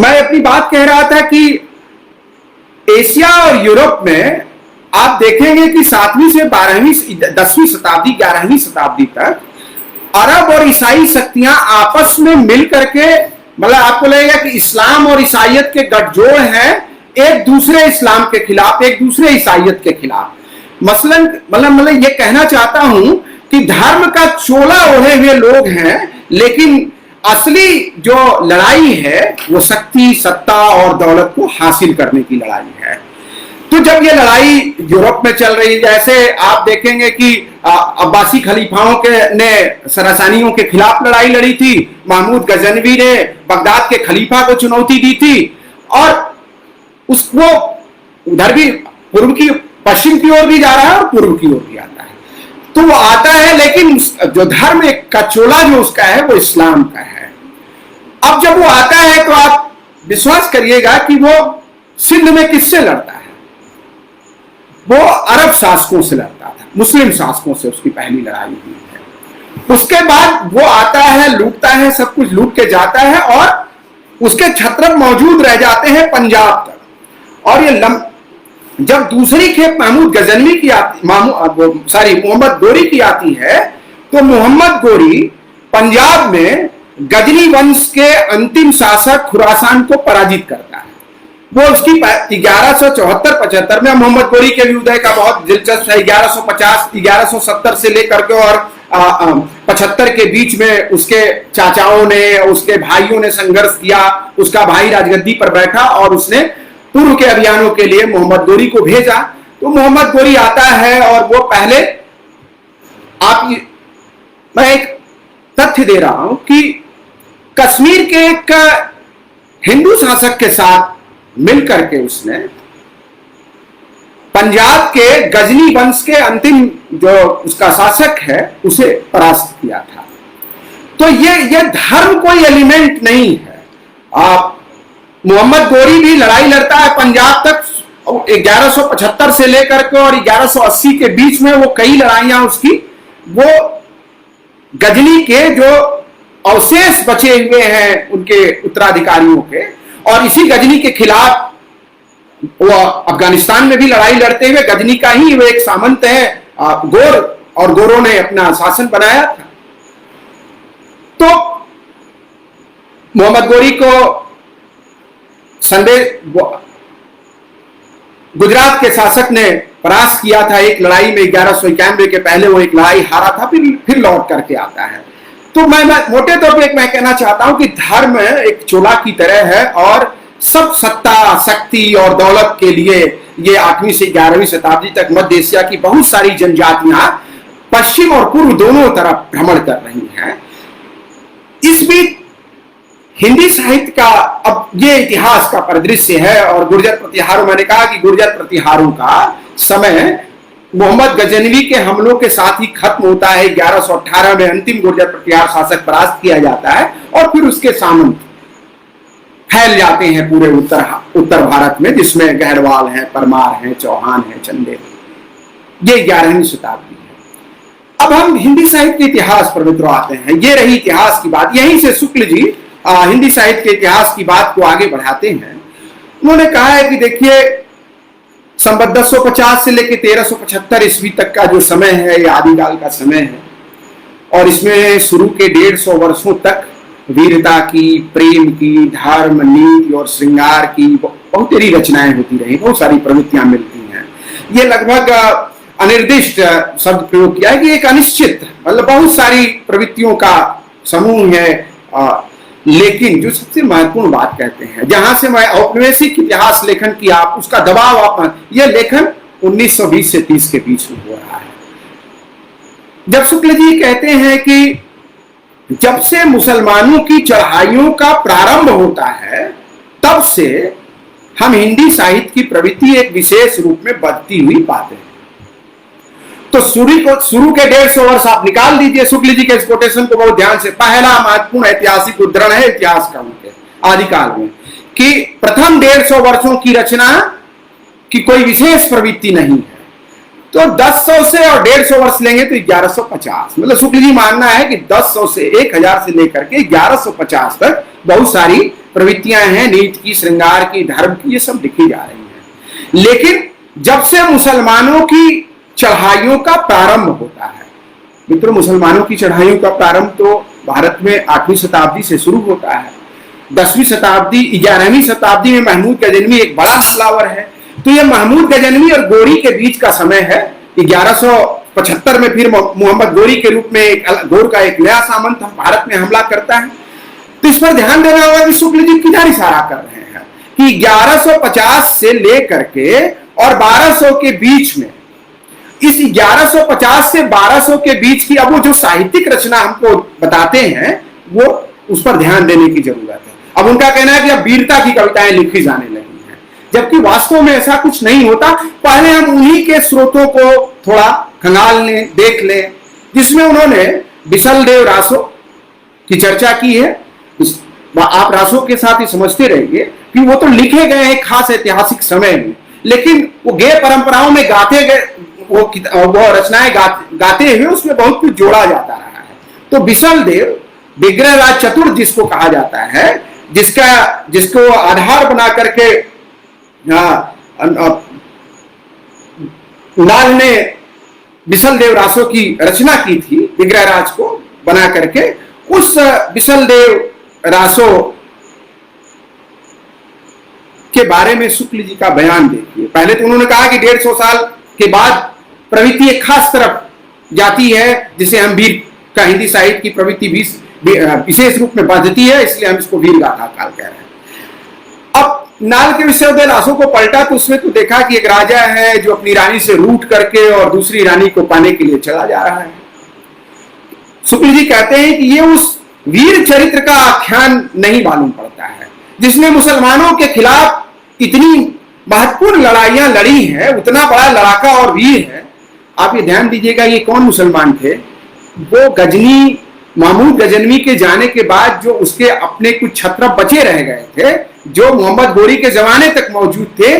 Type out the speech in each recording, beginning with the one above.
मैं अपनी बात कह रहा था कि एशिया और यूरोप में आप देखेंगे कि 7वीं से 12वीं 10वीं शताब्दी 11वीं शताब्दी तक अरब और ईसाई शक्तियां आपस में मिल करके, मतलब आपको लगेगा कि इस्लाम और ईसाइयत के गठजोड़ हैं एक दूसरे इस्लाम के खिलाफ, एक दूसरे ईसाइयत के खिलाफ। मसलन मतलब ये कहना चाहता हूं कि धर्म का चोला ओढ़े हुए लोग हैं, लेकिन असली जो लड़ाई है वो शक्ति, सत्ता और दौलत को हासिल करने की लड़ाई है। तो जब ये लड़ाई यूरोप में चल रही, जैसे आप देखेंगे कि अब्बासी खलीफाओं के ने सरासानियों के खिलाफ लड़ाई लड़ी थी, महमूद गजनवी ने बगदाद के खलीफा को चुनौती दी थी, और उसको उधर भी पूर्व की, पश्चिम की ओर भी जा रहा है और पूर्व की ओर भी आता है। तो वो आता है, लेकिन जो धर्म का चोला जो उसका है वो इस्लाम का है। अब जब वो आता है तो आप विश्वास करिएगा कि वो सिंध में किससे लड़ता है? वो अरब शासकों से लड़ता था, मुस्लिम शासकों से उसकी पहली लड़ाई हुई है। उसके बाद वो आता है, लूटता है, सब कुछ लूट के जाता है, और उसके छत्रप मौजूद रह जाते हैं पंजाब तक। और ये जब दूसरी खेप महमूद गजनवी की आती, मोहम्मद गोरी की आती है, तो मोहम्मद गोरी पंजाब में गजनी वंश के अंतिम शासक खुरासान को पराजित करता है। वो उसकी 1174-75 में, मोहम्मद गोरी के भी उदय का बहुत दिलचस्प है। 1150-1170 से लेकर के और 75 के बीच में उसके चाचाओं ने, उसके भाइयों ने संघर्ष किया। उसका भाई राजगद्दी पर बैठा और उसने पूर्व के अभियानों के लिए मोहम्मद गोरी को भेजा। तो मोहम्मद गोरी आता है और वो पहले, मैं एक तथ्य दे रहा हूं कि कश्मीर के एक हिंदू शासक के साथ मिलकर के उसने पंजाब के गजनी वंश के अंतिम जो उसका शासक है उसे परास्त किया था। तो ये धर्म कोई एलिमेंट नहीं है। आप मोहम्मद गोरी भी लड़ाई लड़ता है पंजाब तक, 1175 से लेकर के और 1180 के बीच में वो कई लड़ाइयां उसकी, वो गजनी के जो अवशेष बचे हुए हैं उनके उत्तराधिकारियों के, और इसी गजनी के खिलाफ वो अफगानिस्तान में भी लड़ाई लड़ते हुए, गजनी का ही वो एक सामंत है गोर, और गोरों ने अपना शासन बनाया था। तो मोहम्मद गोरी को गुजरात के शासक ने परास्त किया था एक लड़ाई में। 1191 के पहले वो एक लड़ाई हारा था, फिर लौट करके आता है। तो मैं मोटे तौर पे मैं कहना चाहता हूं कि धर्म एक चोला की तरह है, और सब सत्ता, शक्ति और दौलत के लिए ये 8वीं से 11वीं शताब्दी तक मध्य एशिया की बहुत सारी जनजातियां पश्चिम और पूर्व दोनों तरफ भ्रमण कर रही हैं। इस बीच हिंदी साहित्य का अब ये इतिहास का परिदृश्य है, और गुर्जर प्रतिहारों, मैंने कहा कि गुर्जर प्रतिहारों का समय मोहम्मद गजनवी के हमलों के साथ ही खत्म होता है। 1118 में अंतिम गुर्जर प्रतिहार शासक परास्त किया जाता है, और फिर उसके सामंत फैल जाते हैं पूरे उत्तर भारत में, जिसमें गहरवाल हैं, परमार हैं, चौहान हैं, चंदेल। ये 11वीं शताब्दी है। अब हम हिंदी साहित्य के इतिहास पर मित्रों आते हैं। ये रही इतिहास की बात। यहीं से शुक्ल जी हिंदी साहित्य के इतिहास की बात को आगे बढ़ाते हैं। उन्होंने कहा है कि देखिए, संवत 1050 से लेकर 1375 ईस्वी तक का जो समय है, ये आदिकाल का समय है, और इसमें शुरू के 150 वर्षों तक वीरता की, प्रेम की, धर्म, नीति और श्रृंगार की बहुत सारी रचनाएं होती रही, बहुत सारी प्रवृत्तियां मिलती हैं। ये लगभग अनिर्दिष्ट शब्द प्रयोग किया है कि एक अनिश्चित, मतलब बहुत सारी प्रवृत्तियों का समूह है। लेकिन जो सबसे महत्वपूर्ण बात कहते हैं, जहां से मैं औपनिवेशिक इतिहास लेखन की आप उसका दबाव, आप यह लेखन 1920 से 30 के बीच में हो रहा है। जब शुक्ल जी कहते हैं कि जब से मुसलमानों की चढ़ाइयों का प्रारंभ होता है, तब से हम हिंदी साहित्य की प्रवृत्ति एक विशेष रूप में बढ़ती हुई पाते हैं। तो शुरू के 150 वर्ष आप निकाल दीजिए शुक्ल जी के इस कोटेशन को बहुत ध्यान से। पहला महत्वपूर्ण ऐतिहासिक उद्धरण है इतिहास का उनके आदिकाल में, कि प्रथम 150 वर्षों की रचना की कोई विशेष प्रवृत्ति नहीं है। तो 1100 से और 150 वर्ष लेंगे तो 1150, मतलब शुक्ल जी मानना है कि 1100 से 1000 से लेकर के 1150 तक बहुत सारी प्रवृत्तियां हैं, नीति की, श्रृंगार की, धर्म की, ये सब लिखी जा रही हैं। लेकिन जब से मुसलमानों की चढ़ाइयों का प्रारंभ होता है, मित्रों, मुसलमानों की चढ़ाइयों का प्रारंभ तो भारत में 8वीं शताब्दी से शुरू होता है। 10वीं शताब्दी, 11वीं शताब्दी में महमूद गजनवी एक बड़ा हमलावर है। तो यह महमूद गजनवी और गोरी के बीच का समय है। 1175 में फिर मोहम्मद गोरी के रूप में गोर का एक नया सामंत भारत में हमला करता है। तो इस पर ध्यान देना होगा कि शुक्ल जी किधर इशारा कर रहे हैं कि 1150 से लेकर के और 1200 के बीच में, इस 1150 से 1200 के बीच की अब वो जो साहित्यिक रचना हमको बताते हैं, वो उस पर ध्यान देने की जरूरत है। अब उनका कहना है कि अब वीरता की कविताएं लिखी जाने लगी हैं, जबकि वास्तव में ऐसा कुछ नहीं होता। पहले हम उन्हीं के स्रोतों को थोड़ा खंगाल लें, देख लें, जिसमें उन्होंने बिसलदेव रासो की चर्चा की है। आप रासो के साथ ही समझते रहिए कि वो तो लिखे गए हैं खास ऐतिहासिक समय में, लेकिन वो गेय परंपराओं में गाते गए, वो रचनाएं गाते हुए उसमें बहुत कुछ जोड़ा जाता रहा है। तो बिसलदेव विग्रह राज चतुर्थ जिसको कहा जाता है, जिसको आधार बना करके लाल ने बिसलदेव रासो की रचना की थी, विग्रह राज को बना करके। उस बिसलदेव रासो के बारे में शुक्ल जी का बयान देखिए। पहले तो उन्होंने कहा कि 150 साल के बाद प्रवृत्ति एक खास तरफ जाती है, जिसे हम वीर का हिंदी साहित्य की प्रवृत्ति विशेष रूप में बांधती है, इसलिए हम इसको वीर गाथा काल कह रहे हैं। अब नाल के विश्वविद्यालय रासो को पलटा तो उसमें तो देखा कि एक राजा है जो अपनी रानी से रूठ करके और दूसरी रानी को पाने के लिए चला जा रहा है। शुक्ल जी कहते हैं कि ये उस वीर चरित्र का आख्यान नहीं मालूम पड़ता है, जिसने मुसलमानों के खिलाफ इतनी महत्वपूर्ण लड़ाइयां लड़ी हैं, उतना बड़ा लड़ाका और वीर है। आप ये ध्यान दीजिएगा, ये कौन मुसलमान थे? वो गजनी, महमूद गजनवी के जाने के बाद जो उसके अपने कुछ छत्र बचे रह गए थे, जो मोहम्मद गोरी के जमाने तक मौजूद थे,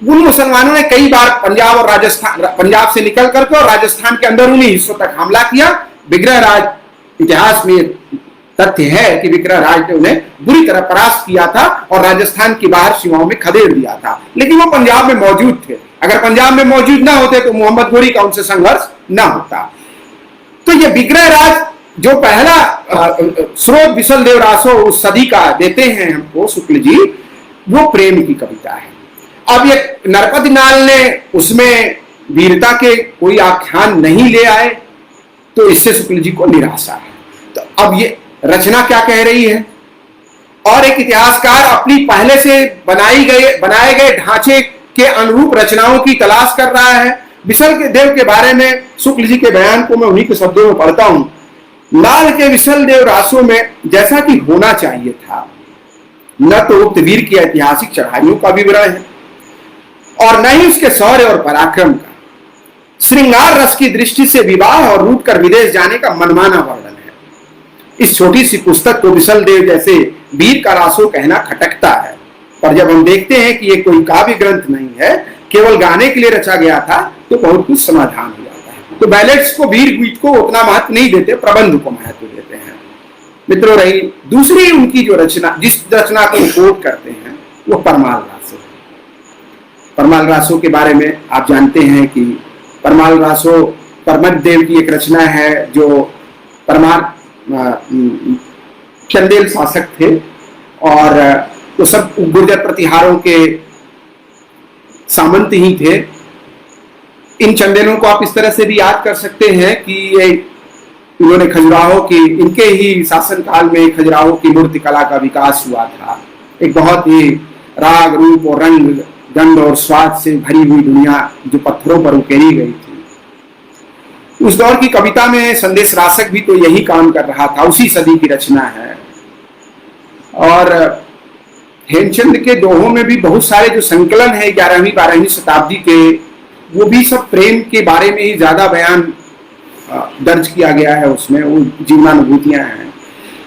उन मुसलमानों ने कई बार पंजाब और राजस्थान, पंजाब से निकल करके और राजस्थान के अंदरूनी हिस्सों तक हमला किया। विग्रह राज, इतिहास में तथ्य है कि विग्रह राज ने उन्हें बुरी तरह परास्त किया था और राजस्थान की बाहर सीमाओं में खदेड़ दिया था, लेकिन वो पंजाब में मौजूद थे। अगर पंजाब में मौजूद ना होते तो मोहम्मद गोरी का उनसे संघर्ष ना होता। तो ये विग्रह राज जो पहला स्रोत बिसलदेव रासो उस सदी का देते हैं हमको शुक्ल जी, वो प्रेम की कविता है। अब ये नरपति नाल ने उसमें वीरता के कोई आख्यान नहीं ले आए, तो इससे शुक्ल जी को निराशा है। तो अब ये रचना क्या कह रही है? और एक इतिहासकार अपनी पहले से बनाए गए ढांचे के अनुरूप रचनाओं की तलाश कर रहा है। बिसल के देव के बारे में शुक्ल जी के बयान को मैं उन्हीं के शब्दों में पढ़ता हूं। लाल के विसल देव रासों में जैसा कि होना चाहिए था, न तो उक्त वीर की ऐतिहासिक चढ़ाइयों का विवरण है और न ही उसके शौर्य और पराक्रम का। श्रृंगार रस की दृष्टि से विवाह और रूट कर विदेश जाने का मनमाना वर्णन है। इस छोटी सी पुस्तक को बिसल देव जैसे वीर का रासो कहना खटकता है, पर जब हम देखते हैं कि ये कोई काव्य ग्रंथ नहीं है, केवल गाने के लिए रचा गया था, तो बहुत कुछ समाधान हो जाता है। तो बैलेट्स को, वीर गीत को उतना महत्व नहीं देते, प्रबंध को महत्व देते हैं। मित्रों, रही दूसरी उनकी जो रचना, जिस रचना को कोट करते हैं, वो परमाल रासो। परमाल रासो के बारे में आप जानते हैं कि परमाल रासो परमत देव की एक रचना है, जो परमार चंदेल शासक थे और वो सब गुर्जर प्रतिहारों के सामंत ही थे। इन चंदेलों को आप इस तरह से भी याद कर सकते हैं कि ये इन्होंने खजुराहो की, इनके ही शासनकाल में खजुराहो की मूर्ति कला का विकास हुआ था। एक बहुत ही राग, रूप और रंग, गंध और स्वाद से भरी हुई दुनिया जो पत्थरों पर उकेरी गई थी। उस दौर की कविता में संदेश रासक भी तो यही काम कर रहा था, उसी सदी की रचना है। और हेमचंद के दोहों में भी बहुत सारे जो संकलन है 11वीं 12वीं शताब्दी के, वो भी सब प्रेम के बारे में ही ज्यादा बयान दर्ज किया गया है, उसमें वो जीवनानुभूतियां हैं।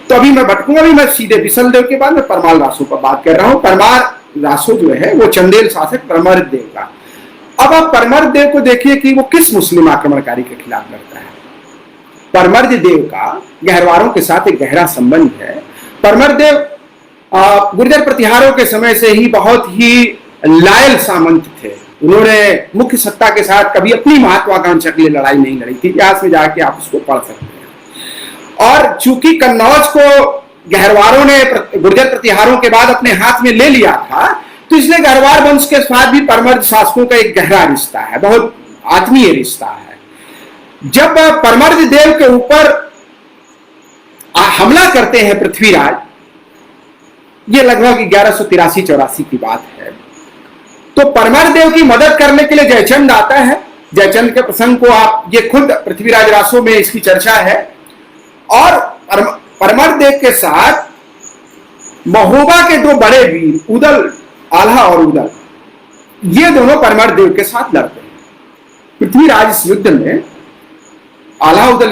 तो अभी मैं भटकूंगा भी, मैं सीधे बिसल देव के बाद में परमाल रासो पर बात कर रहा हूँ। परमार रासो जो है वो चंदेल शासक परमर्द देव का। अब आप परमर्द देव को देखिए कि वो किस मुस्लिम आक्रमणकारी के खिलाफ लड़ता है। परमर्द देव का गहरवारों के साथ एक गहरा संबंध है। परमर्द देव गुर्जर प्रतिहारों के समय से ही बहुत ही लायल सामंत थे। उन्होंने मुख्य सत्ता के साथ कभी अपनी महत्वाकांक्षा के लिए लड़ाई नहीं लड़ी थी। इतिहास में जाके आप उसको पढ़ सकते हैं। और चूंकि कन्नौज को गहरवारों ने गुर्जर प्रतिहारों के बाद अपने हाथ में ले लिया था, तो इसलिए गहरवार वंश के साथ भी परमर्द शासकों का एक गहरा रिश्ता है, बहुत आत्मीय रिश्ता है। जब परमर्द देव के ऊपर हमला करते हैं पृथ्वीराज, ये लगभग 1183-84 की बात है, तो परमर्द देव की मदद करने के लिए जयचंद आता है। जयचंद के प्रसंग को आप, ये खुद पृथ्वीराज रासो में इसकी चर्चा है। और परमर्द देव के साथ महोबा के दो बड़े वीर उदल, आल्हा और उदल, ये दोनों परमर्द देव के साथ लड़ते हैं। पृथ्वीराज इस युद्ध में आल्हा उदल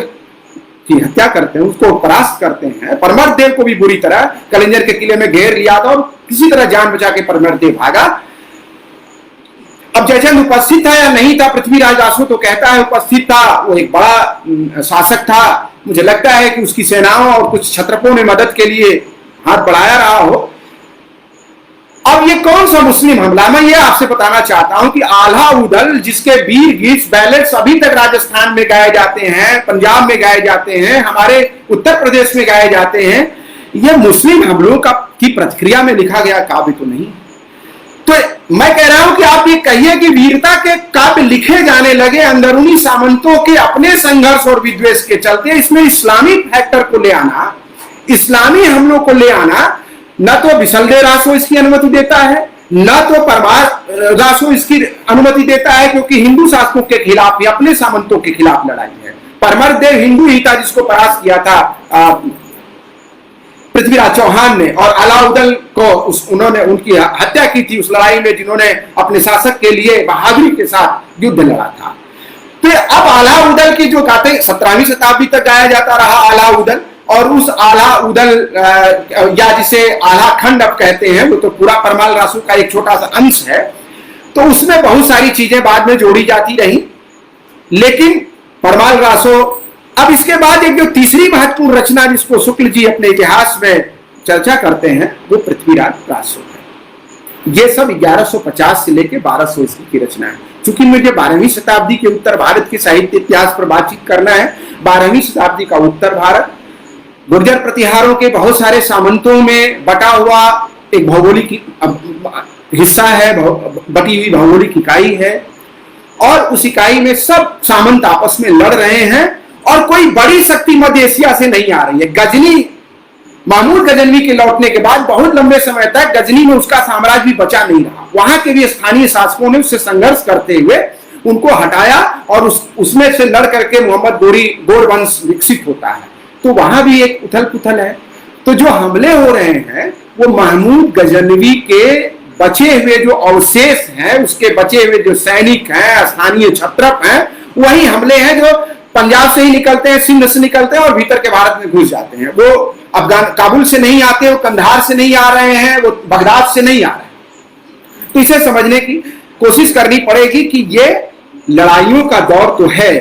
की हत्या करते हैं, उसको परास्त करते हैं। परमर्द देव को भी बुरी तरह कलिंजर के किले में घेर लिया था और किसी तरह जान बचा के परमर्द देव भागा। अब जयचंद उपस्थित था या नहीं था, पृथ्वीराज रासो तो कहता है उपस्थित था। वो एक बड़ा शासक था, मुझे लगता है कि उसकी सेनाओं और कुछ क्षत्रपों ने मदद के लिए हाथ बढ़ाया रहा हो। अब ये कौन सा मुस्लिम हमला, मैं ये आपसे बताना चाहता हूं कि आल्हा उदल, जिसके वीर गीत बैलेट्स अभी तक राजस्थान में गाए जाते हैं, पंजाब में गाए जाते हैं, हमारे उत्तर प्रदेश में गाए जाते हैं, ये मुस्लिम हमलों की प्रतिक्रिया में लिखा गया काव्य तो नहीं। तो मैं कह रहा हूं कि आप ये कहिए कि वीरता के काव्य लिखे जाने लगे अंदरूनी सामंतों के अपने संघर्ष और विद्वेष के चलते। इसमें इस्लामी फैक्टर को ले आना, इस्लामी हमलों को ले आना, न तो बिसलदेव रासो इसकी अनुमति देता है, न तो परमार रासो इसकी अनुमति देता है, क्योंकि हिंदू शासकों के खिलाफ ही, अपने सामंतों के खिलाफ लड़ाई है। परमर्द देव हिंदू ही था जिसको परास्त किया था पृथ्वीराज चौहान ने, और अलाउद्दीन को उन्होंने उनकी हत्या की थी उस लड़ाई में, जिन्होंने अपने शासक के लिए बहादुरी के साथ युद्ध लड़ा था। तो अब अलाउद्दीन की जो गाते 17वीं शताब्दी तक गाया जाता रहा अलाउद्दीन, और उस आल्हा उदल या जिसे आल्हा खंड अब कहते हैं, वो तो पूरा परमाल रासो का एक छोटा सा अंश है। तो उसमें बहुत सारी चीजें बाद में जोड़ी जाती रही, लेकिन परमाल रासो। अब इसके बाद एक जो तीसरी महत्वपूर्ण रचना जिसको शुक्ल जी अपने इतिहास में चर्चा करते हैं, वो पृथ्वीराज रासो है। ये सब 1150 से लेकर 1200 ईस्वी की रचना है। चूंकि मुझे 12वीं शताब्दी के उत्तर भारत के साहित्य इतिहास पर बातचीत करना है, 12वीं शताब्दी का उत्तर भारत गुर्जर प्रतिहारों के बहुत सारे सामंतों में बटा हुआ एक भौगोलिक हिस्सा है, बटी हुई भौगोलिक इकाई है, और उस इकाई में सब सामंत आपस में लड़ रहे हैं, और कोई बड़ी शक्ति मध्य एशिया से नहीं आ रही है। गजनी, महमूद गजनवी के लौटने के बाद बहुत लंबे समय तक गजनी में उसका साम्राज्य भी बचा नहीं रहा। वहां के भी स्थानीय शासकों ने उससे संघर्ष करते हुए उनको हटाया, और उसमें से लड़ करके मोहम्मद गोर वंश विकसित होता है। तो वहां भी एक उथल पुथल है। तो जो हमले हो रहे हैं वो महमूद गजनवी के बचे हुए जो अवशेष हैं, उसके बचे हुए जो सैनिक हैं, स्थानीय क्षत्रप हैं, वही हमले हैं जो पंजाब से ही निकलते हैं, सिंध से निकलते हैं और भीतर के भारत में घुस जाते हैं। वो अफगान काबुल से नहीं आते, वो कंधार से नहीं आ रहे हैं, वो बगदाद से नहीं आ रहे हैं। तो इसे समझने की कोशिश करनी पड़ेगी कि ये लड़ाइयों का दौर तो है,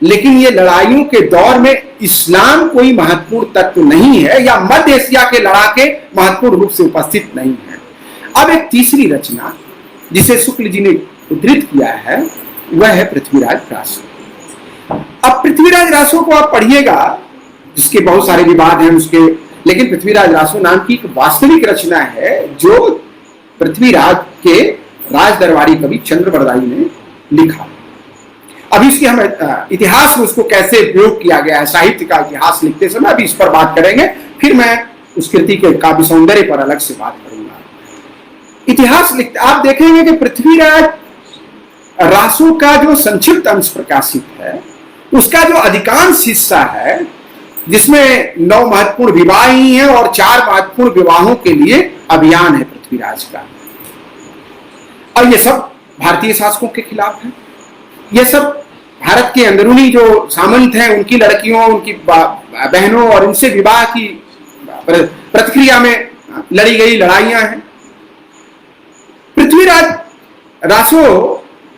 लेकिन ये लड़ाइयों के दौर में इस्लाम कोई महत्वपूर्ण तत्व नहीं है, या मध्य एशिया के लड़ाके महत्वपूर्ण रूप से उपस्थित नहीं है। अब एक तीसरी रचना जिसे शुक्ल जी ने उद्धृत किया है, वह है पृथ्वीराज रासो। अब पृथ्वीराज रासो को आप पढ़िएगा, जिसके बहुत सारे विवाद हैं उसके, लेकिन पृथ्वीराज रासो नाम की एक वास्तविक रचना है जो पृथ्वीराज के राज दरबारी कवि चंद्रबरदाई ने लिखा। अभी इसकी हम इतिहास में उसको कैसे प्रयोग किया गया है, साहित्य का इतिहास लिखते समय, अभी इस पर बात करेंगे। फिर मैं उस कृति के काव्य सौंदर्य पर अलग से बात करूंगा। इतिहास लिखते आप देखेंगे कि पृथ्वीराज रासो का जो संक्षिप्त अंश प्रकाशित है, उसका जो अधिकांश हिस्सा है, जिसमें 9 महत्वपूर्ण विवाह ही हैं और 4 महत्वपूर्ण विवाहों के लिए अभियान है पृथ्वीराज का, और ये सब भारतीय शासकों के खिलाफ है। ये सब भारत के अंदरूनी जो सामंत हैं, उनकी लड़कियों, उनकी बहनों और इनसे विवाह की प्रतिक्रिया में लड़ी गई लड़ाइयां हैं। पृथ्वीराज रासो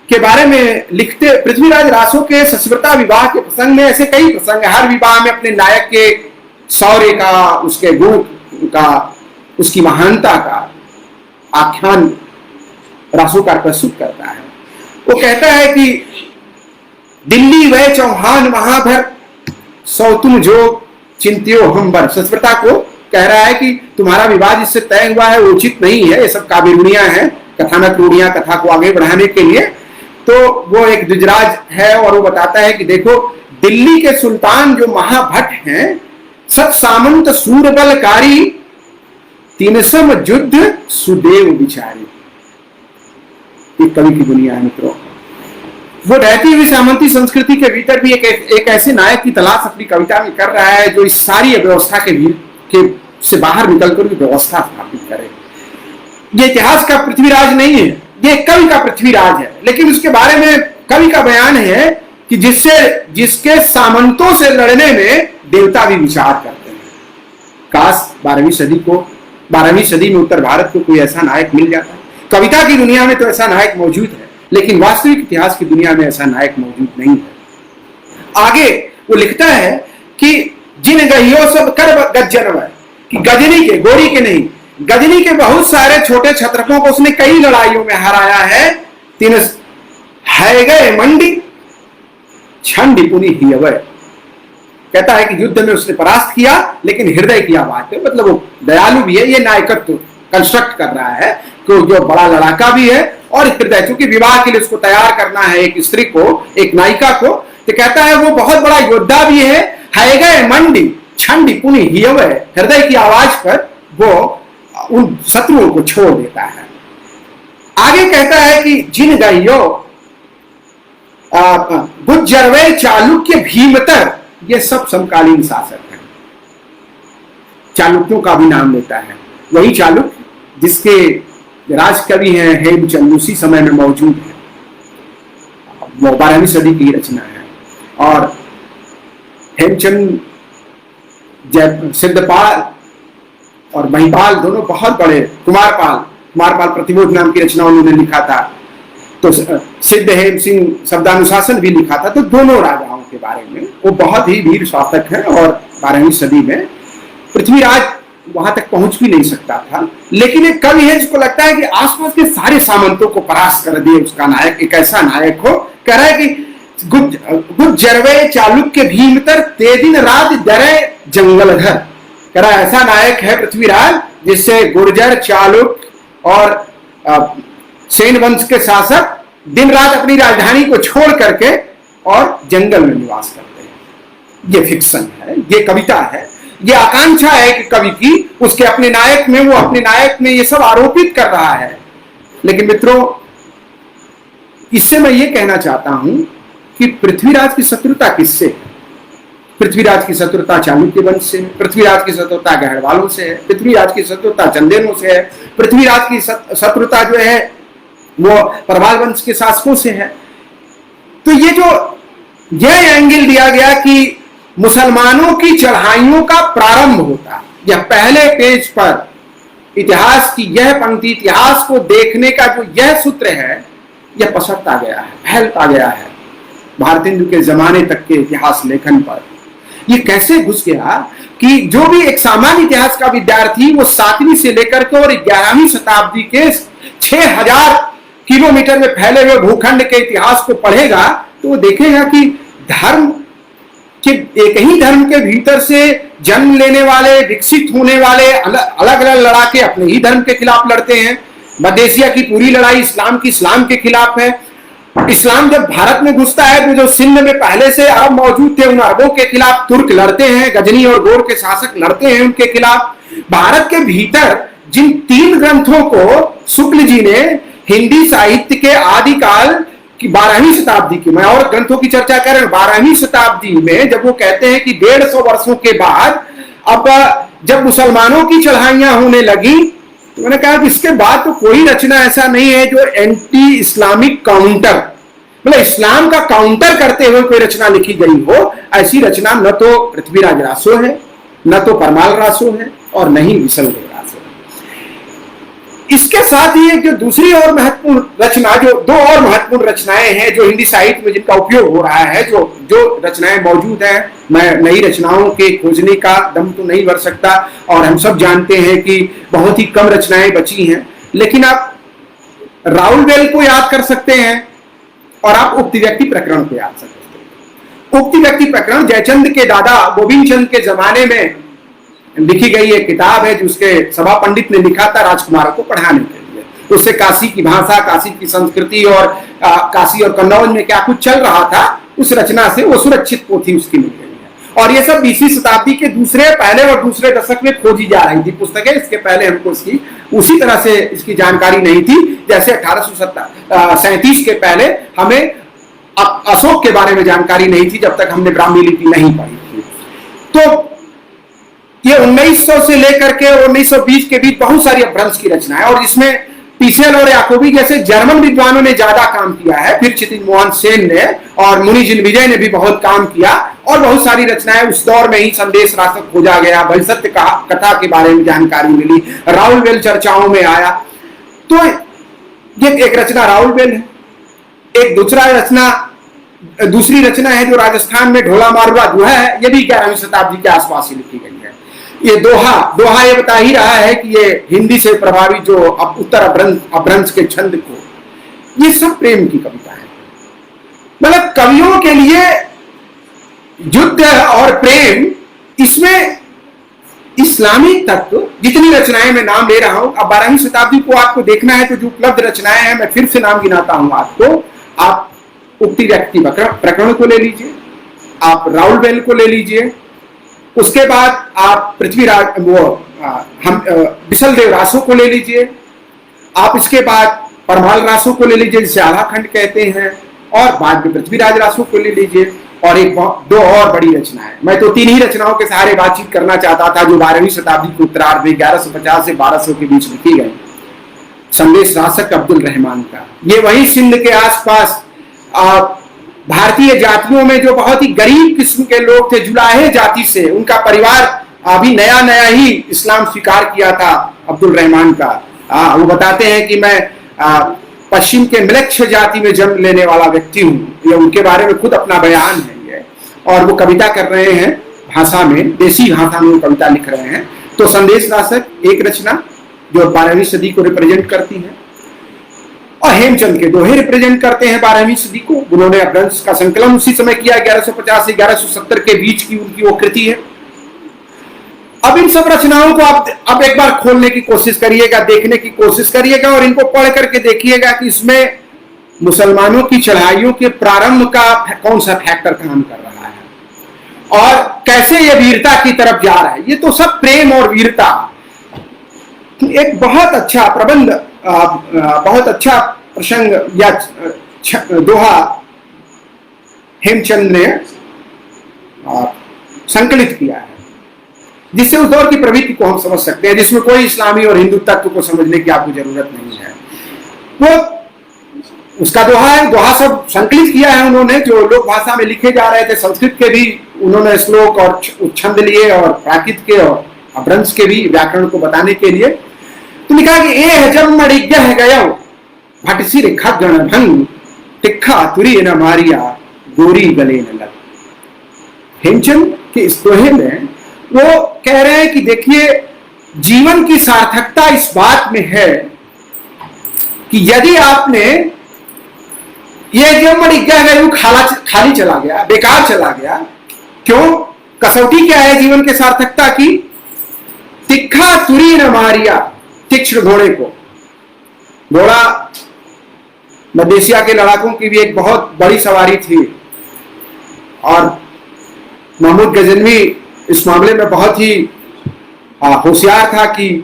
के बारे में लिखते, पृथ्वीराज रासो के सस्वृता विवाह के प्रसंग में ऐसे कई प्रसंग, हर विवाह में अपने नायक के शौर्य का, उसके गुण का, उसकी महानता का आख्यान रासोकार प्रस्तुत करता है। वो कहता है कि दिल्ली वह चौहान महाभर सौ तुम जो चिंतियो हम बर। सस्वरता को कह रहा है कि तुम्हारा विवाद इससे तय हुआ है, उचित नहीं है, ये सब काव्य रूढ़ियां हैं, कथानक रूढ़ियां, कथा को आगे बढ़ाने के लिए। तो वो एक द्विजराज है और वो बताता है कि देखो दिल्ली के सुल्तान जो महाभट्ट हैं, सत सामंत सूरबलकारी, तीनसम युद्ध सुदेव विचारी। एक कवि की दुनिया है मित्रों। वो रहती हुई सामंती संस्कृति के भीतर भी एक ऐसे नायक की तलाश अपनी कविता में कर रहा है जो इस सारी व्यवस्था के से बाहर निकलकर व्यवस्था स्थापित करे। ये इतिहास का पृथ्वीराज नहीं है, ये कवि का पृथ्वीराज है, लेकिन उसके बारे में कवि का बयान है कि जिसके सामंतों से लड़ने में देवता भी विचार करते हैं। काश 12वीं सदी में उत्तर भारत को कोई ऐसा नायक मिल जाता। कविता की दुनिया में तो ऐसा नायक मौजूद है, लेकिन वास्तविक इतिहास की दुनिया में ऐसा नायक मौजूद नहीं है। आगे वो लिखता है कि जिन गहियों सब कर गज्जन, कि गजनी के, गोरी के नहीं, गजनी के बहुत सारे छोटे छत्रकों को उसने कई लड़ाइयों में हराया है। तीन है गए मंडी छंडी पुनी ही अवय। कहता है कि युद्ध में उसने परास्त किया, लेकिन हृदय की आवाज है, मतलब वो दयालु भी है। ये नायकत्व कंस्ट्रक्ट कर रहा है कि जो बड़ा लड़ाका भी है और हृदय, क्योंकि विवाह के लिए उसको तैयार करना है एक स्त्री को, एक नायिका को, तो कहता है वो बहुत बड़ा योद्धा भी है गए मंडी छंडी पुनी ही अवय। हृदय की आवाज पर वो उन शत्रुओं को छोड़ देता है। आगे कहता है कि जिन गहियो गुज्जरवे चालुक्य भीमतर, ये सब समकालीन शासक हैं। चालुक्यों का भी नाम लेता है, वही चालुक्य जिसके राजकवि हैं हेमचंद, उसी समय में मौजूद है। वो 12वीं सदी की रचना है। और हेमचंद, सिद्धपाल और महिपाल दोनों बहुत बड़े, कुमारपाल प्रतिबोध नाम की रचना उन्होंने लिखा था। तो सिद्ध हेम सिंह शब्दानुशासन भी लिखा था। तो दोनों राजाओं के बारे में वो बहुत ही वीर शासक है। और 12वीं सदी में पृथ्वीराज वहां तक पहुंच भी नहीं सकता था, लेकिन एक कवि है जिसको लगता है कि आसपास के सारे सामंतों को परास्त कर दिए उसका नायक एक ऐसा नायक हो। कह रहा है कि गुज्जरवे चालुक्य भीमतर, ते दिन रात डरे जंगल घर। कह रहा है ऐसा नायक है पृथ्वीराज जिससे गुर्जर, चालुक्य और सेन वंश के शासक दिन रात अपनी राजधानी को छोड़ करके और जंगल में निवास करते हैं। ये फिक्शन है, ये कविता है, ये आकांक्षा है कि कवि की उसके अपने नायक में, वो अपने नायक में ये सब आरोपित कर रहा है। लेकिन मित्रों, इससे मैं ये कहना चाहता हूं कि पृथ्वीराज की शत्रुता किससे है? पृथ्वीराज की शत्रुता चालुक्य वंश से है, पृथ्वीराज की शत्रुता गहड़वालों से है, पृथ्वीराज की शत्रुता चंदेलों से है, पृथ्वीराज की शत्रुता जो है वो परमाल वंश के शासकों से है। तो ये जो यह एंगल दिया गया कि मुसलमानों की चढ़ाइयों का प्रारंभ होता, यह पहले पेज पर इतिहास की यह पंक्ति, इतिहास को देखने का जो यह सूत्र है, यह पसरता गया है, फैलता गया है भारतेंदु के जमाने तक के इतिहास लेखन पर। ये कैसे घुस गया कि जो भी एक सामान्य इतिहास का विद्यार्थी वो 7वीं से लेकर के और 11वीं शताब्दी के 6000 किलोमीटर में फैले हुए भूखंड के इतिहास को पढ़ेगा तो वो देखेगा कि धर्म कि एक ही धर्म के भीतर से जन्म लेने वाले, विकसित होने वाले अलग अलग लड़ाके अपने ही धर्म के खिलाफ लड़ते हैं। मध्य एशिया की पूरी लड़ाई इस्लाम के खिलाफ है। इस्लाम जब भारत में घुसता है तो जो सिंध में पहले से अरब मौजूद थे, उन अरबों के खिलाफ तुर्क लड़ते हैं, गजनी और गौर के शासक लड़ते हैं उनके खिलाफ। भारत के भीतर जिन 3 ग्रंथों को शुक्ल जी ने हिंदी साहित्य के आदिकाल कि 12वीं शताब्दी की, मैं और ग्रंथों की चर्चा कर रहा हूं, 12वीं शताब्दी में जब वो कहते हैं कि 150 वर्षों के बाद अब जब मुसलमानों की चढ़ाइयां होने लगी, तो मैंने कहा कि इसके बाद तो कोई रचना ऐसा नहीं है जो एंटी इस्लामिक काउंटर, मतलब इस्लाम का काउंटर करते हुए कोई रचना लिखी गई हो। ऐसी रचना न तो पृथ्वीराज रासो है, न तो परमाल रासो है, और न ही विशलदेव रासो है। इसके साथ ही एक जो दूसरी और महत्वपूर्ण रचना, जो दो और महत्वपूर्ण रचनाएं हैं जो हिंदी साहित्य में जिनका उपयोग हो रहा है, जो रचनाएं मौजूद हैं, मैं नई रचनाओं के खोजने का दम तो नहीं भर सकता, और हम सब जानते हैं कि बहुत ही कम रचनाएं बची हैं, लेकिन आप राउल बेल को याद कर सकते हैं और आप उक्ति व्यक्ति प्रकरण को याद सकते हैं। उक्ति व्यक्ति प्रकरण जयचंद के दादा गोविंद चंद के जमाने में लिखी गई एक किताब है, जिसके सभा पंडित ने लिखा था राजकुमारों को पढ़ाने के लिए। उससे काशी की भाषा, काशी की संस्कृति और काशी और कन्नौज में क्या कुछ चल रहा था, उस रचना से वो सुरक्षित पोथी उसकी मिल गई है। और ये सब 20वीं शताब्दी के पहले और दूसरे दशक में खोजी जा रही थी पुस्तकें। इसके पहले हमको इसकी उसी तरह से इसकी जानकारी नहीं थी, जैसे 1837 के पहले हमें अशोक के बारे में जानकारी नहीं थी, जब तक हमने ब्राह्मी लिपि नहीं पढ़ी थी। तो ये 1900 से लेकर के 1920 के बीच बहुत सारी अपभ्रंश की रचना है, और इसमें पीसेल और याकोबी जैसे जर्मन विद्वानों ने ज्यादा काम किया है। फिर क्षितिज मोहन सेन ने और मुनि जिनविजय ने भी बहुत काम किया, और बहुत सारी रचनाएं उस दौर में ही संदेश रासक खोजा गया, भविष्य कथा के बारे में जानकारी मिली, राउल बेल चर्चाओं में आया। तो ये एक रचना राउल बेल है। एक दूसरी रचना है जो राजस्थान में ढोला मारुआ दोहा है, ये भी 11वीं शताब्दी के आसपास ही लिखी गई है। ये दोहा ये बता ही रहा है कि ये हिंदी से प्रभावित जो उत्तर अपभ्रंश के छंद को, ये सब प्रेम की कविता है। मतलब कवियों के लिए युद्ध और प्रेम, इसमें इस्लामी तत्व जितनी रचनाएं मैं नाम ले रहा हूं, अब 12वीं शताब्दी को आपको देखना है तो जो उपलब्ध रचनाएं हैं, मैं फिर से नाम गिनाता हूं आपको। आप उक्ति व्यक्ति प्रकरण को ले लीजिए, आप राउल बेल को ले लीजिए, उसके बाद आप पृथ्वीराज बिसलदेव रासो को ले लीजिए, आप इसके बाद परमाल रासो को ले लीजिए जिसे आलाखंड कहते हैं, और बाद में पृथ्वीराज रासो को ले लीजिए, और एक दो और बड़ी रचनाएं। मैं तो 3 ही रचनाओं के सहारे बातचीत करना चाहता था जो 12वीं शताब्दी के उत्तरार्ध में 1150 से 1200 के बीच लिखी गई। संदेश रासक अब्दुल रहमान का, ये वही सिंध के आसपास भारतीय जातियों में जो बहुत ही गरीब किस्म के लोग थे, जुलाहे जाति से, उनका परिवार अभी नया नया ही इस्लाम स्वीकार किया था अब्दुल रहमान का। वो बताते हैं कि मैं पश्चिम के म्लेच्छ जाति में जन्म लेने वाला व्यक्ति हूँ, ये उनके बारे में खुद अपना बयान है ये, और वो कविता कर रहे हैं भाषा में, देसी भाषा में वो कविता लिख रहे हैं। तो संदेश रासक एक रचना जो 12वीं सदी को रिप्रेजेंट करती है, और हेमचंद के दोहे रिप्रेजेंट करते हैं 12वीं सदी को। उन्होंने अपभ्रंश का संकलन उसी समय किया, 1150 से 1170 के बीच की उनकी वो कृति है। अब इन सब रचनाओं को आप अब एक बार खोलने की कोशिश करिएगा, देखने की कोशिश करिएगा, और इनको पढ़ करके देखिएगा कि इसमें मुसलमानों की चढ़ाइयों के प्रारंभ का कौन सा फैक्टर काम कर रहा है, और कैसे ये वीरता की तरफ जा रहा है। ये तो सब प्रेम और वीरता। एक बहुत अच्छा प्रबंध, बहुत अच्छा प्रसंग या दोहा हेमचंद ने संकलित किया है, जिससे उस दौर की प्रवृत्ति को हम समझ सकते हैं, जिसमें कोई इस्लामी और हिंदू तत्व को समझने की आपको जरूरत नहीं है। वो उसका दोहा सब संकलित किया है उन्होंने, जो लोक भाषा में लिखे जा रहे थे। संस्कृत के भी उन्होंने श्लोक और छंद लिए, और प्राकृत के और अपभ्रंश के भी व्याकरण को बताने के लिए। तो लिखा कि ए हजम मणिज्ञ गयो भटसिर खगण भंग तिखा तुरी न मारिया गोरी गले न लग। हेमचंद के इस दोहे में वो कह रहे हैं कि देखिए, जीवन की सार्थकता इस बात में है कि यदि आपने ये जो मणिज्ञ है वो खाली चला गया, बेकार चला गया। क्यों? कसौटी क्या है जीवन के सार्थकता की? तिखा तुरी न मारिया, तीक्ष्ण घोड़े को। घोड़ा मध्य एशिया के लड़ाकों की भी एक बहुत बड़ी सवारी थी, और महमूद गजनवी इस मामले में बहुत ही होशियार था कि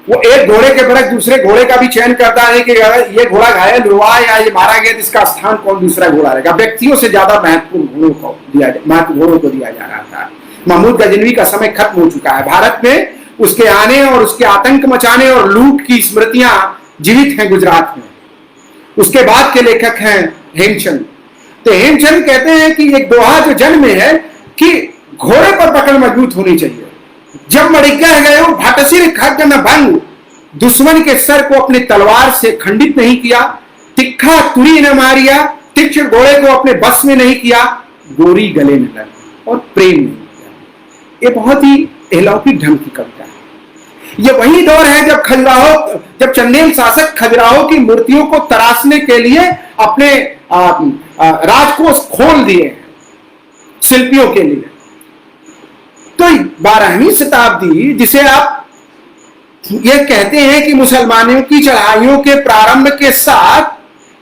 वो एक घोड़े के बरक दूसरे घोड़े का भी चयन करता है कि ये घोड़ा घायल हुआ या ये मारा गया, इसका स्थान कौन दूसरा घोड़ा रहेगा। व्यक्तियों से ज्यादा महत्वपूर्ण घोड़ों को दिया जा रहा था। महमूद गजनवी का समय खत्म हो चुका है। भारत में उसके आने और उसके आतंक मचाने और लूट की स्मृतियां जीवित हैं गुजरात में। उसके बाद के लेखक हैं हेमचंद। तो हेमचंद कहते हैं कि एक दोहा जो जन्म में है कि घोड़े पर पकड़ मजबूत होनी चाहिए। जब मणिज्ञ गए भाटसिर खग न भंग, दुश्मन के सर को अपने तलवार से खंडित नहीं किया, तिखा तुरी न मारिया, तीक्ष्ण घोड़े को अपने बस में नहीं किया, गोरी गले न लगी और प्रेम नहीं किया। ये बहुत ही अलौकिक ढंग की कविता है। ये वही दौर है जब चंदेल शासक खजुराहो की मूर्तियों को तराशने के लिए अपने राजकोष खोल दिए शिल्पियों के लिए। तो 12वीं शताब्दी, जिसे आप ये कहते हैं कि मुसलमानों की चढ़ाइयों के प्रारंभ के साथ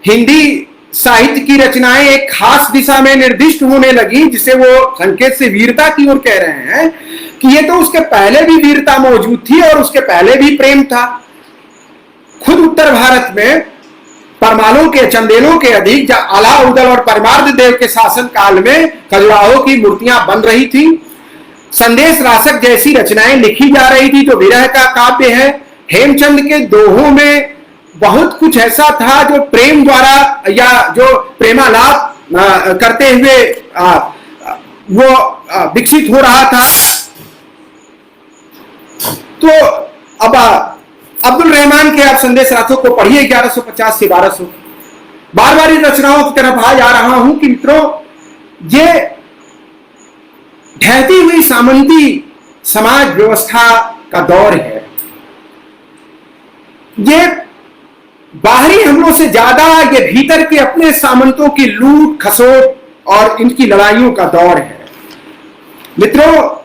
हिंदी साहित्य की रचनाएं एक खास दिशा में निर्दिष्ट होने लगी, जिसे वो संकेत से वीरता की ओर कह रहे हैं, कि ये तो उसके पहले भी वीरता मौजूद थी और उसके पहले भी प्रेम था। खुद उत्तर भारत में परमालों के, चंदेलों के अधिक अलाउद्दीन और परमार्द देव के शासन काल में खजुराहो की मूर्तियां बन रही थी। संदेश रासक जैसी रचनाएं लिखी जा रही थी जो विरह का काव्य है। हेमचंद के दोहों में बहुत कुछ ऐसा था जो प्रेम द्वारा या जो प्रेमालाप करते हुए वो विकसित हो रहा था। तो अब अब्दुल रहमान के आप संदेश रासों को पढ़िए 1150 से 1200। बार बार इन रचनाओं की तरफ आ जा रहा हूं कि मित्रों, ये ढहती हुई सामंती समाज व्यवस्था का दौर है। ये बाहरी हमलों से ज्यादा ये भीतर के अपने सामंतों की लूट खसोट और इनकी लड़ाइयों का दौर है। मित्रों,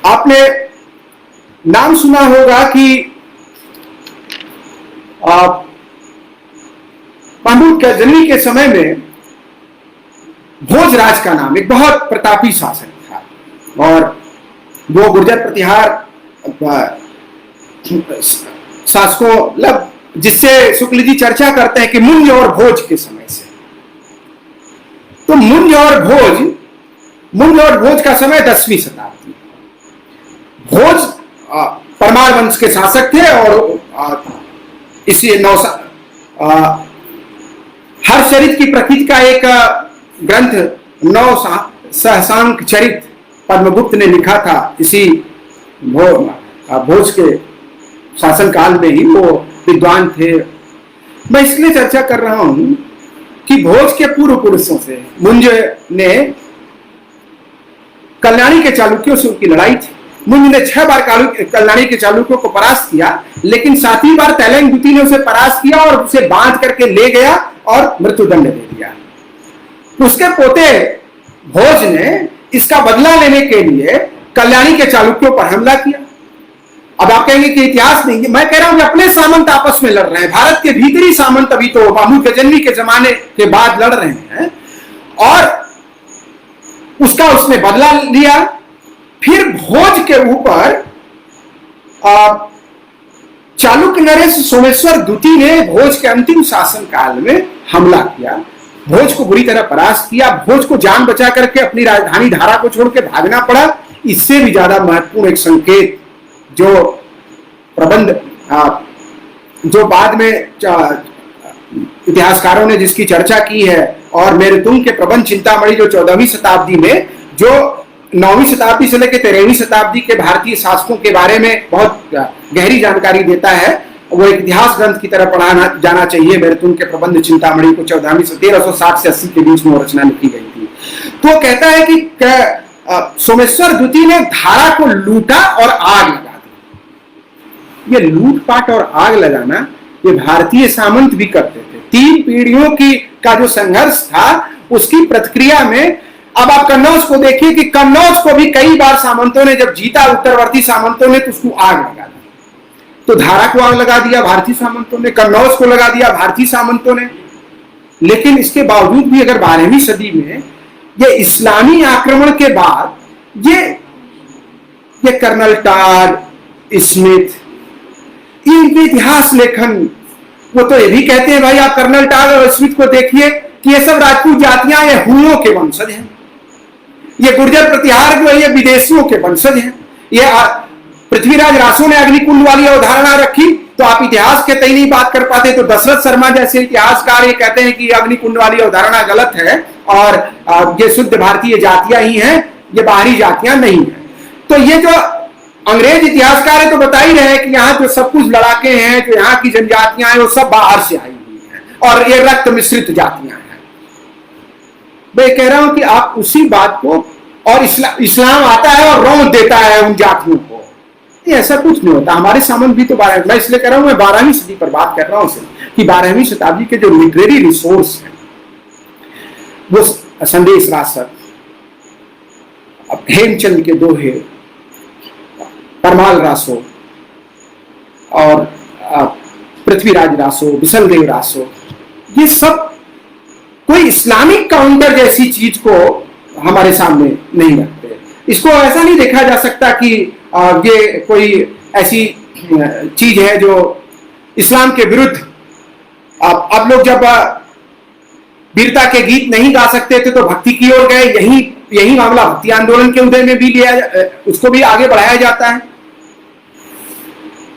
आपने नाम सुना होगा कि महमूद गजनवी के समय में भोजराज का नाम एक बहुत प्रतापी शासक था और वो गुर्जर प्रतिहार शासकों मतलब जिससे शुक्ल जी चर्चा करते हैं कि मुंज और भोज के समय से। तो मुंज और भोज का समय 10वीं शताब्दी। भोज परमार वंश के शासक थे और इसलिए हर्षचरित की प्रकृति का एक ग्रंथ नौ सहसांक चरित पद्मगुप्त ने लिखा था। इसी भोज के शासन काल में ही वो विद्वान थे। मैं इसलिए चर्चा कर रहा हूं कि भोज के पूर्व पुरुषों से मुंज ने कल्याणी के चालुक्यों से उनकी लड़ाई थी। मुंज ने 6 बार कल्याणी के चालुक्यों को परास्त किया, लेकिन 7वीं बार तैलंग द्वितीय ने उसे परास्त किया और उसे बांध करके ले गया और मृत्युदंड दे दिया। उसके पोते भोज ने इसका बदला लेने के लिए कल्याणी के चालुक्यों पर हमला किया। अब आप कहेंगे कि इतिहास नहीं, मैं कह रहा हूं कि अपने सामंत आपस में लड़ रहे हैं। भारत के भीतरी सामंत अभी तो महमूद गजनवी के जमाने के बाद लड़ रहे हैं और उसका उसने बदला लिया। फिर भोज के ऊपर चालुक्य नरेश सोमेश्वर द्वितीय ने भोज के अंतिम शासन काल में हमला किया, भोज को बुरी तरह परास्त किया। भोज को जान बचा करके अपनी राजधानी धारा को छोड़ के भागना पड़ा। इससे भी ज्यादा महत्वपूर्ण एक संकेत जो प्रबंध जो बाद में इतिहासकारों ने जिसकी चर्चा की है और मेरुतुंग के प्रबंध चिंतामणि जो 14वीं शताब्दी में, जो 9वीं शताब्दी से लेकर 13वीं शताब्दी के भारतीय शासकों के बारे में बहुत गहरी जानकारी देता है, वो एक इतिहास ग्रंथ की तरह पढ़ाना जाना चाहिए। मेरुतुंग के प्रबंध चिंतामणि को 14वीं से 1360 से 80 के बीच में रचना लिखी गई थी। तो कहता है कि सोमेश्वर द्वितीय ने धारा को लूटा और आग लगा दी। ये लूटपाट और आग लगाना ये भारतीय सामंत भी करते थे। 3 पीढ़ियों का जो संघर्ष था उसकी प्रतिक्रिया में अब आप कन्नौज को देखिए कि कन्नौज को भी कई बार सामंतों ने जब जीता, उत्तरवर्ती सामंतों ने, तो उसको आग लगा दी। तो धारा को आग लगा दिया भारतीय सामंतों ने, कन्नौज को लगा दिया भारतीय सामंतों ने। लेकिन इसके बावजूद भी अगर 12वीं सदी में ये इस्लामी आक्रमण के बाद ये कर्नल टाड, स्मिथ, इनके इतिहास लेखन वो तो ये भी कहते हैं, भाई आप कर्नल टाड और स्मिथ को देखिए कि ये सब राजपूत जातियां ये हुओं के वंशज हैं। ये गुर्जर प्रतिहार जो है ये विदेशियों के वंशज हैं। ये पृथ्वीराज रासो ने अग्निकुंड वाली अवधारणा रखी, तो आप इतिहास के तय नहीं बात कर पाते। तो दशरथ शर्मा जैसे इतिहासकार ये कहते हैं कि अग्निकुंड वाली अवधारणा गलत है और ये शुद्ध भारतीय जातियां ही हैं, ये बाहरी जातियां नहीं है। तो ये जो अंग्रेज इतिहासकार है तो बता ही रहे हैं कि यहाँ जो सब कुछ लड़ाके हैं, जो यहाँ की जनजातियां हैं, वो सब बाहर से आई हुई हैं और ये रक्त मिश्रित जातियां हैं। मैं कह रहा हूं कि आप उसी बात को, और इस्लाम आता है और रौंद देता है उन जातियों को। ऐसा कुछ नहीं होता। हमारे सामने भी तो मैं इसलिए कह रहा हूं, मैं 12वीं सदी पर बात कर रहा हूं कि 12वीं शताब्दी के जो लिटरेरी रिसोर्स है, वो संदेश रासक, हेमचंद के दोहे, परमाल रासो और पृथ्वीराज रासो, बिसलदेव रासो, ये सब कोई इस्लामिक काउंटर जैसी चीज को हमारे सामने नहीं रखते। इसको ऐसा नहीं देखा जा सकता कि ये कोई ऐसी चीज है जो इस्लाम के विरुद्ध। अब लोग जब वीरता के गीत नहीं गा सकते थे तो भक्ति की ओर गए। यही मामला भक्ति आंदोलन के उदय में भी उसको भी आगे बढ़ाया जाता है।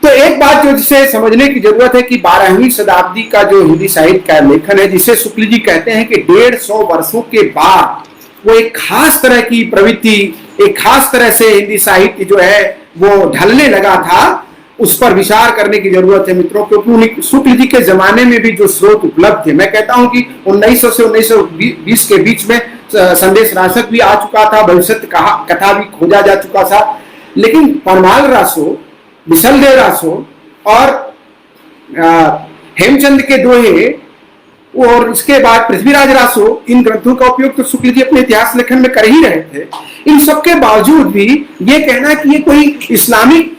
तो एक बात जो जिसे समझने की जरूरत है कि 12वीं शताब्दी का जो हिंदी साहित्य का लेखन है, जिसे शुक्ल जी कहते हैं कि 150 वर्षों के बाद वो एक खास तरह की प्रवृत्ति, एक खास तरह से हिंदी साहित्य जो है वो ढलने लगा था, उस पर विचार करने की जरूरत है मित्रों। क्योंकि शुक्ल जी के जमाने में भी जो स्रोत उपलब्ध थे, मैं कहता हूं कि 1900 से 1920 के बीच में संदेश रासक भी आ चुका था, भविष्य कथा भी खोजा जा चुका था, लेकिन परमाल रासो, बिसलदेव रासो और हेमचंद के दोहे और उसके बाद पृथ्वीराज रासो, इन ग्रंथों का उपयोग तो शुक्ल जी अपने इतिहास लेखन में कर ही रहे थे। इन सबके बावजूद भी ये कहना कि ये कोई इस्लामिक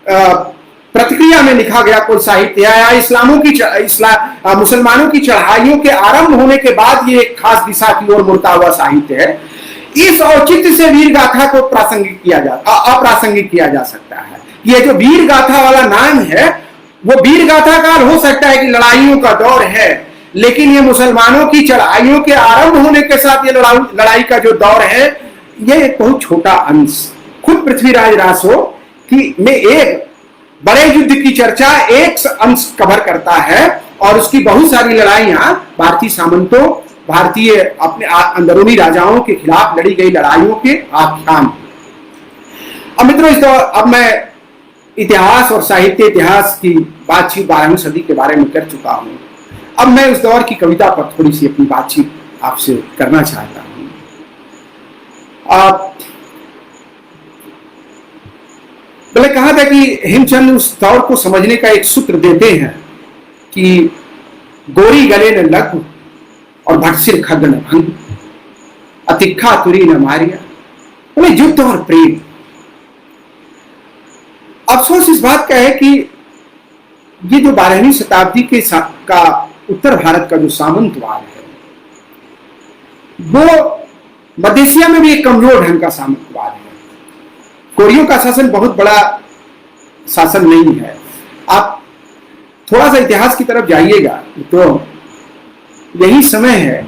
प्रतिक्रिया में लिखा गया कोई साहित्य है, या मुसलमानों की चढ़ाइयों के आरंभ होने के बाद ये एक खास दिशा की ओर मुड़ता हुआ साहित्य है, इस औचित्य से वीर गाथा को अप्रासंगिक किया जा सकता है। ये जो वीर गाथा वाला नाम है, वो वीर गाथा काल हो सकता है कि लड़ाइयों का दौर है, लेकिन ये मुसलमानों की चढ़ाइयों के आरंभ होने के साथ ये लड़ाई का जो दौर है, ये एक बहुत छोटा अंश। खुद पृथ्वीराज रासो में एक बड़े युद्ध की चर्चा एक अंश कवर करता है और उसकी बहुत सारी लड़ाइयां भारतीय सामंतों, भारतीय अपने अंदरूनी राजाओं के खिलाफ लड़ी गई लड़ाइयों के आख्यान। अब मित्रों, अब मैं इतिहास और साहित्य इतिहास की बातचीत 12वीं सदी के बारे में कर चुका हूं। अब मैं उस दौर की कविता पर थोड़ी सी अपनी बातचीत आपसे करना चाहता हूं। मैंने कहा था कि हेमचंद उस दौर को समझने का एक सूत्र देते हैं कि गोरी गले न लघु और भटसिर खग न भंग, अतिखा तुरी न मारिया, बोले युद्ध और प्रेम। अफसोस इस बात का है कि ये जो 12वीं शताब्दी का उत्तर भारत का जो सामंतवाद है, वो मध्य एशिया में भी एक कमजोर ढंग का सामंतवाद है। कोरियों का शासन बहुत बड़ा शासन नहीं है। आप थोड़ा सा इतिहास की तरफ जाइएगा तो यही समय है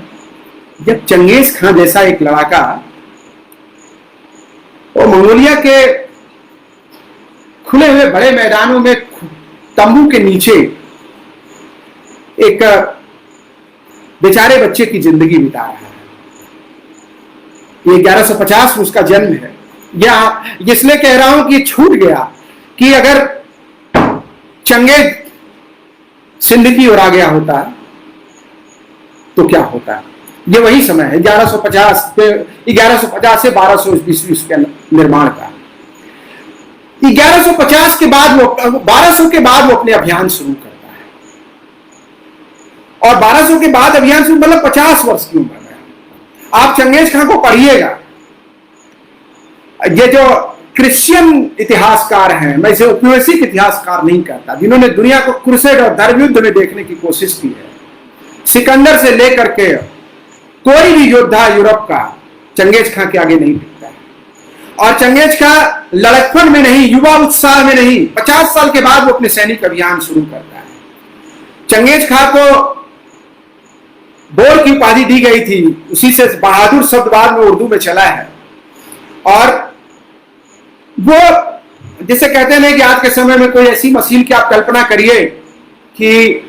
जब चंगेज खां जैसा एक लड़ाका वो मंगोलिया के खुले हुए बड़े मैदानों में तंबू के नीचे एक बेचारे बच्चे की जिंदगी बिता रहा है। ये 1150 में उसका जन्म है। या इसलिए कह रहा हूं कि छूट गया कि अगर चंगेज सिंध की ओर आ गया होता तो क्या होता। ये वही समय है 1150 से 1220 के निर्माण का। 1150 के बाद वो 1200 के बाद वो अपने अभियान शुरू करता है, और 1200 के बाद अभियान शुरू मतलब 50 वर्ष की उम्र में। आप चंगेज खां को पढ़िएगा। ये जो क्रिश्चियन इतिहासकार हैं, मैं इसे औपनिवेशिक इतिहासकार नहीं कहता, जिन्होंने दुनिया को क्रूसेड और धर्म युद्ध में देखने की कोशिश की है, सिकंदर से लेकर के कोई भी योद्धा यूरोप का चंगेज खां के आगे नहीं टिकता है। और चंगेज खां लड़कपन में नहीं, युवा उत्साह में नहीं, 50 साल के बाद वो अपने सैनिक अभियान शुरू करता है। चंगेज खां को बोर की उपाधि दी गई थी, उसी से बहादुर शब्द बाद में उर्दू में चला है। और वो जिसे कहते हैं कि आज के समय में कोई ऐसी मशीन की आप कल्पना करिए कि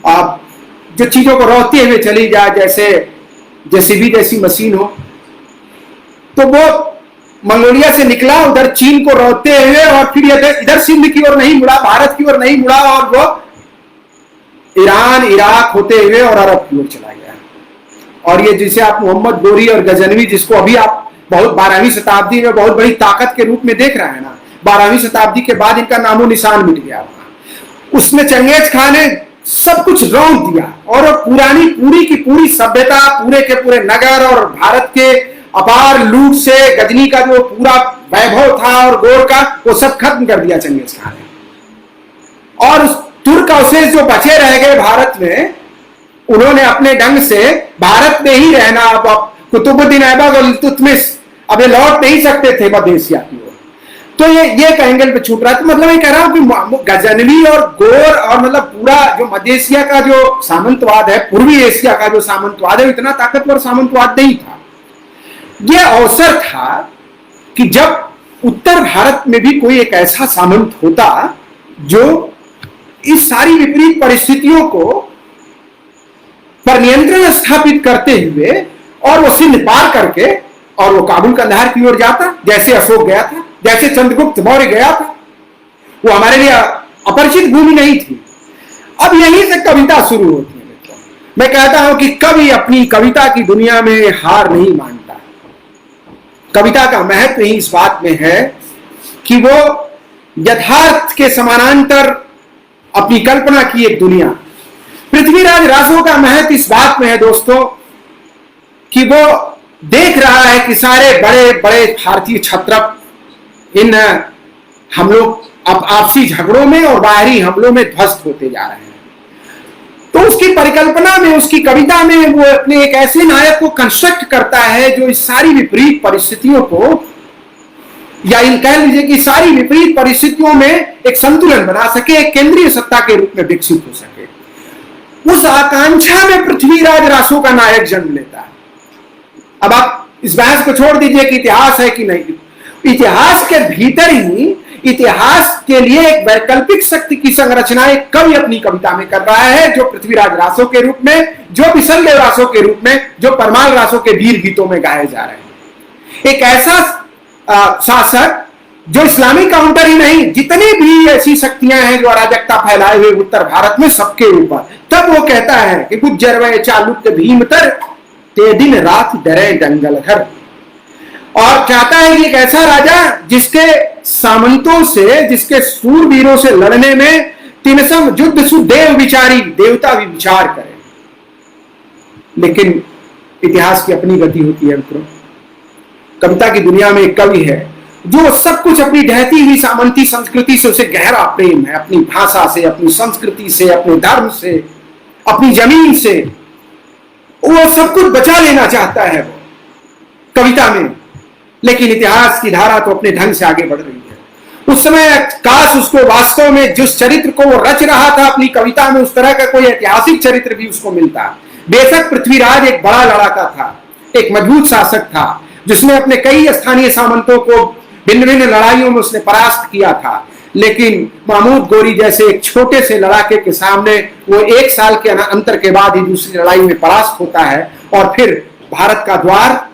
आप जो चीजों को रोकते हुए चली जाए, जैसे जेसीबी जैसी मशीन हो, तो वो मंगोलिया से निकला, उधर चीन को रोकते हुए, और फिर इधर सिंध की ओर नहीं मुड़ा, भारत की ओर नहीं मुड़ा, और वो ईरान, इराक होते हुए और अरब की ओर चला गया। और ये जिसे आप मोहम्मद गोरी और गजनवी, जिसको अभी आप बहुत 12वीं शताब्दी में बहुत बड़ी ताकत के रूप में देख रहे हैं ना, 12वीं शताब्दी के बाद इनका नामो निशान मिट गया। उसमें चंगेज खान ने सब कुछ रौंद दिया, और पुरानी पूरी की पूरी सभ्यता, पूरे के पूरे नगर और भारत के अपार लूट से गजनी का जो पूरा वैभव था और गौर का, वो सब खत्म कर दिया चंगेज खान ने। और उस तुर्क अवशेष जो बचे रह गए भारत में, उन्होंने अपने ढंग से भारत में ही रहना। अब कुतुबुद्दीन ऐबक और इल्तुतमिश अब ये लौट नहीं सकते थे मध्य एशिया की ओर, तो ये एक एंगल पे छूट रहा है। तो मतलब ये कह रहा हूं कि गजनवी और गौर और मतलब पूरा जो मध्य एशिया का जो सामंतवाद है, पूर्वी एशिया का जो सामंतवाद है, इतना ताकतवर सामंतवाद नहीं था। यह अवसर था कि जब उत्तर भारत में भी कोई एक ऐसा सामंत होता जो इस सारी विपरीत परिस्थितियों को पर नियंत्रण स्थापित करते हुए, और वो सिंध पार करके और वो काबुल कंधार की ओर जाता, जैसे अशोक गया था, जैसे चंद्रगुप्त मौर्य गया था। वो हमारे लिए अपरिचित भूमि नहीं थी। अब यहीं से कविता शुरू होती है मित्रों। मैं कहता हूं कि कवि अपनी कविता की दुनिया में हार नहीं मानता। कविता का महत्व ही इस बात में है कि वो यथार्थ के समानांतर अपनी कल्पना की एक दुनिया। पृथ्वीराज रासो का महत्व इस बात में है दोस्तों कि वो देख रहा है कि सारे बड़े बड़े भारतीय क्षत्रप इन हम लोग अब आपसी झगड़ों में और बाहरी हमलों में ध्वस्त होते जा रहे हैं। तो उसकी परिकल्पना में, उसकी कविता में वो अपने एक ऐसे नायक को कंस्ट्रक्ट करता है जो इस सारी विपरीत परिस्थितियों को, या इन कह लीजिए कि सारी विपरीत परिस्थितियों में एक संतुलन बना सके, एक केंद्रीय सत्ता के रूप में विकसित हो सके। उस आकांक्षा में पृथ्वीराज रासो का नायक जन्म लेता है। अब आप इस बहस को छोड़ दीजिए कि इतिहास है कि नहीं, इतिहास के भीतर ही इतिहास के लिए एक वैकल्पिक शक्ति की संरचना एक कवि अपनी कविता में कर रहा है, जो पृथ्वीराज रासो के रूप में, जो बिसलदेव रासो के रूप में, जो परमाल रासो के वीर गीतों में गाए जा रहे हैं। एक ऐसा शासक जो इस्लामी काउंटर ही नहीं, जितनी भी ऐसी शक्तियां हैं जो अराजकता फैलाए हुए उत्तर भारत में, सबके ऊपर। तब वो कहता है कि गुज्जर वे चालुक्य भीमतर ते दिन रात डरे जंगल घर। और चाहता है कि एक ऐसा राजा जिसके सामंतों से, जिसके सूरवीरों से लड़ने में तिनसम युद्ध सुदेव विचारी, देवता भी विचार करे। लेकिन इतिहास की अपनी गति होती है मित्रों। कविता की दुनिया में एक कवि है जो सब कुछ अपनी ढहती हुई सामंती संस्कृति से उसे गहरा प्रेम है, अपनी भाषा से, अपनी संस्कृति से, अपने धर्म से, अपनी जमीन से, वो सब कुछ बचा लेना चाहता है वो कविता में। लेकिन इतिहास की धारा तो अपने ढंग से आगे बढ़ रही है। उस समय काश उसको वास्तव में जिस चरित्र को वो रच रहा था अपनी कविता में, उस तरह का कोई ऐतिहासिक चरित्र भी उसको मिलता। बेशक पृथ्वीराज एक बड़ा लड़ाका था, एक मजबूत शासक था, जिसने अपने कई स्थानीय सामंतों को भिन्न भिन्न लड़ाइयों में उसने परास्त किया था। लेकिन महमूद गोरी जैसे एक छोटे से लड़ाके के सामने वो 1 साल के अंतर के बाद ही दूसरी लड़ाई में परास्त होता है, और फिर भारत का द्वार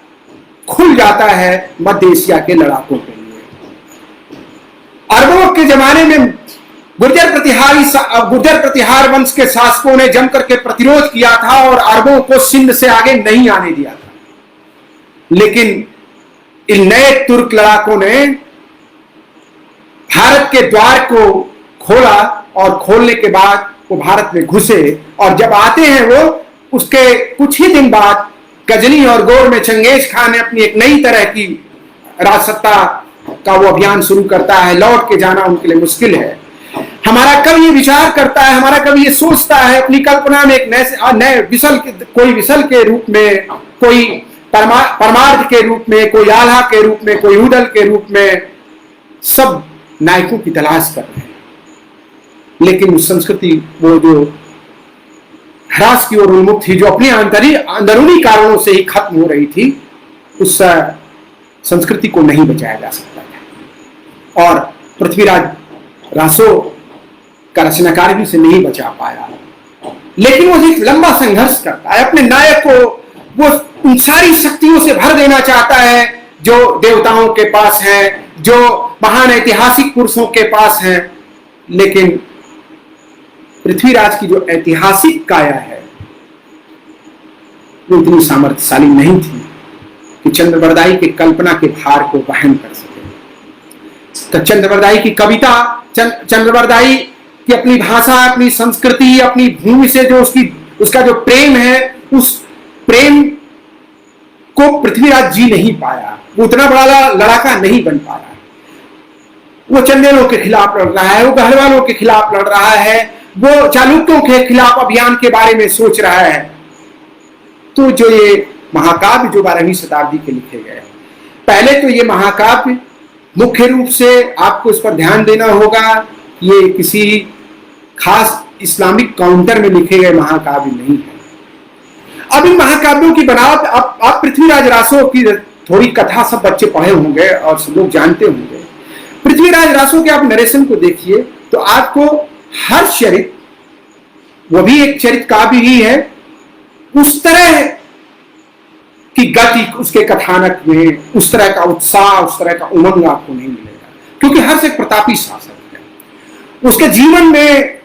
खुल जाता है मध्य एशिया के लड़ाकों के लिए। अरबों के जमाने में गुर्जर प्रतिहार वंश के शासकों ने जम करके प्रतिरोध किया था और अरबों को सिंध से आगे नहीं आने दिया था। लेकिन इन नए तुर्क लड़ाकों ने भारत के द्वार को खोला, और खोलने के बाद वो भारत में घुसे। और जब आते हैं वो, उसके कुछ ही दिन बाद गजनी और गौर में चंगेज खान ने अपनी एक नई तरह की राजसत्ता का वो अभियान शुरू करता है। लौट के जाना उनके लिए मुश्किल है। हमारा कवि ये विचार करता है, हमारा कवि ये सोचता है अपनी कल्पना में, एक नए कोई विसल के रूप में, कोई परमार्थ के रूप में, कोई आल्हा के रूप में, कोई उदल के रूप में, सब नायकों की तलाश कर रहे हैं। लेकिन उस संस्कृति वो जो ह्रास की ओर उन्मुख थी, जो अपने अंदरूनी कारणों से ही खत्म हो रही थी, उस संस्कृति को नहीं बचाया जा सकता था। और पृथ्वीराज रासो का रचनाकार भी से नहीं बचा पाया। लेकिन वो एक लंबा संघर्ष करता है अपने नायक को, वो उन सारी शक्तियों से भर देना चाहता है जो देवताओं के पास है, जो महान ऐतिहासिक पुरुषों के पास है, लेकिन पृथ्वीराज की जो ऐतिहासिक काया है वो इतनी सामर्थ्यशाली नहीं थी कि चंद्रबरदाई के कल्पना के भार को वहन कर सके। तो चंद्रबरदाई की कविता, चंद्रबरदाई की अपनी भाषा, अपनी संस्कृति, अपनी भूमि से जो उसका जो प्रेम है, उस प्रेम को पृथ्वीराज जी नहीं पाया। वो उतना बड़ा लड़ाका नहीं बन पाया। वो चंदेलों के खिलाफ लड़ रहा है, वो गढ़वालों के खिलाफ लड़ रहा है, वो चालुक्यों के खिलाफ अभियान के बारे में सोच रहा है। तो जो ये महाकाव्य जो 12वीं शताब्दी के लिखे गए, पहले तो ये महाकाव्य मुख्य रूप से आपको इस पर ध्यान देना होगा, ये किसी खास इस्लामिक काउंटर में लिखे गए महाकाव्य नहीं है। अब इन महाकाव्यों की बनावट, आप पृथ्वीराज रासो की थोड़ी कथा सब बच्चे पढ़े होंगे और सब लोग जानते होंगे। पृथ्वीराज रासो के आप नरेशन को देखिए तो आपको हर चरित्र, वो भी एक चरित्र काव्य ही है, उस तरह की गति उसके कथानक में, उस तरह का उत्साह, उस तरह का उमंग आपको नहीं मिलेगा, क्योंकि हर से प्रतापी शासक है। उसके जीवन में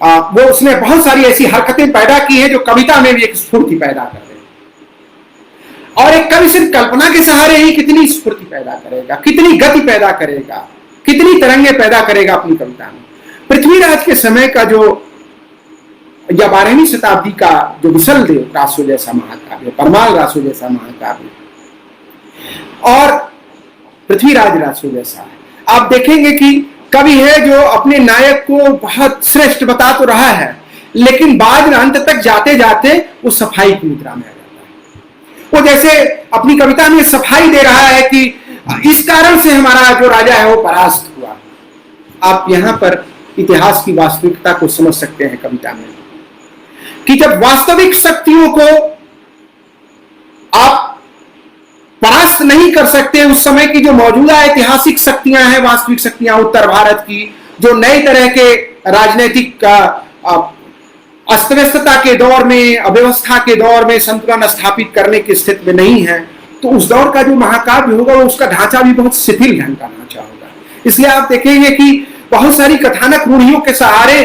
वो उसने बहुत सारी ऐसी हरकतें पैदा की हैं जो कविता में भी एक स्फूर्ति पैदा कर रही है। और एक कवि सिर्फ कल्पना के सहारे ही कितनी स्फूर्ति पैदा करेगा, कितनी गति पैदा करेगा, कितनी तरंगे पैदा करेगा अपनी कविता में। पृथ्वीराज के समय का जो, या 12वीं शताब्दी का जो विशलदेव रासो जैसा महाकाव्य, परमाल रासो जैसा महाकाव्य और पृथ्वीराज रासो जैसा है, आप देखेंगे कि कवि है जो अपने नायक को बहुत श्रेष्ठ बता तो रहा है, लेकिन बाद में अंत तक जाते जाते वो सफाई की मुद्रा में आ जाता है। वो जैसे अपनी कविता में सफाई दे रहा है कि इस कारण से हमारा जो राजा है वो परास्त हुआ। आप यहां पर इतिहास की वास्तविकता को समझ सकते हैं कविता में, कि जब वास्तविक शक्तियों को आप परास्त नहीं कर सकते, उस समय की जो मौजूदा ऐतिहासिक शक्तियां हैं, वास्तविक शक्तियां उत्तर भारत की, जो नए तरह के राजनीतिक अस्त व्यस्तता के दौर में, अव्यवस्था के दौर में संतुलन स्थापित करने की स्थिति में नहीं है, तो उस दौर का जो महाकाव्य होगा उसका ढांचा भी बहुत शिथिल ढंग का ढांचा होगा। इसलिए आप देखेंगे कि बहुत सारी कथानक रूढ़ियों के सहारे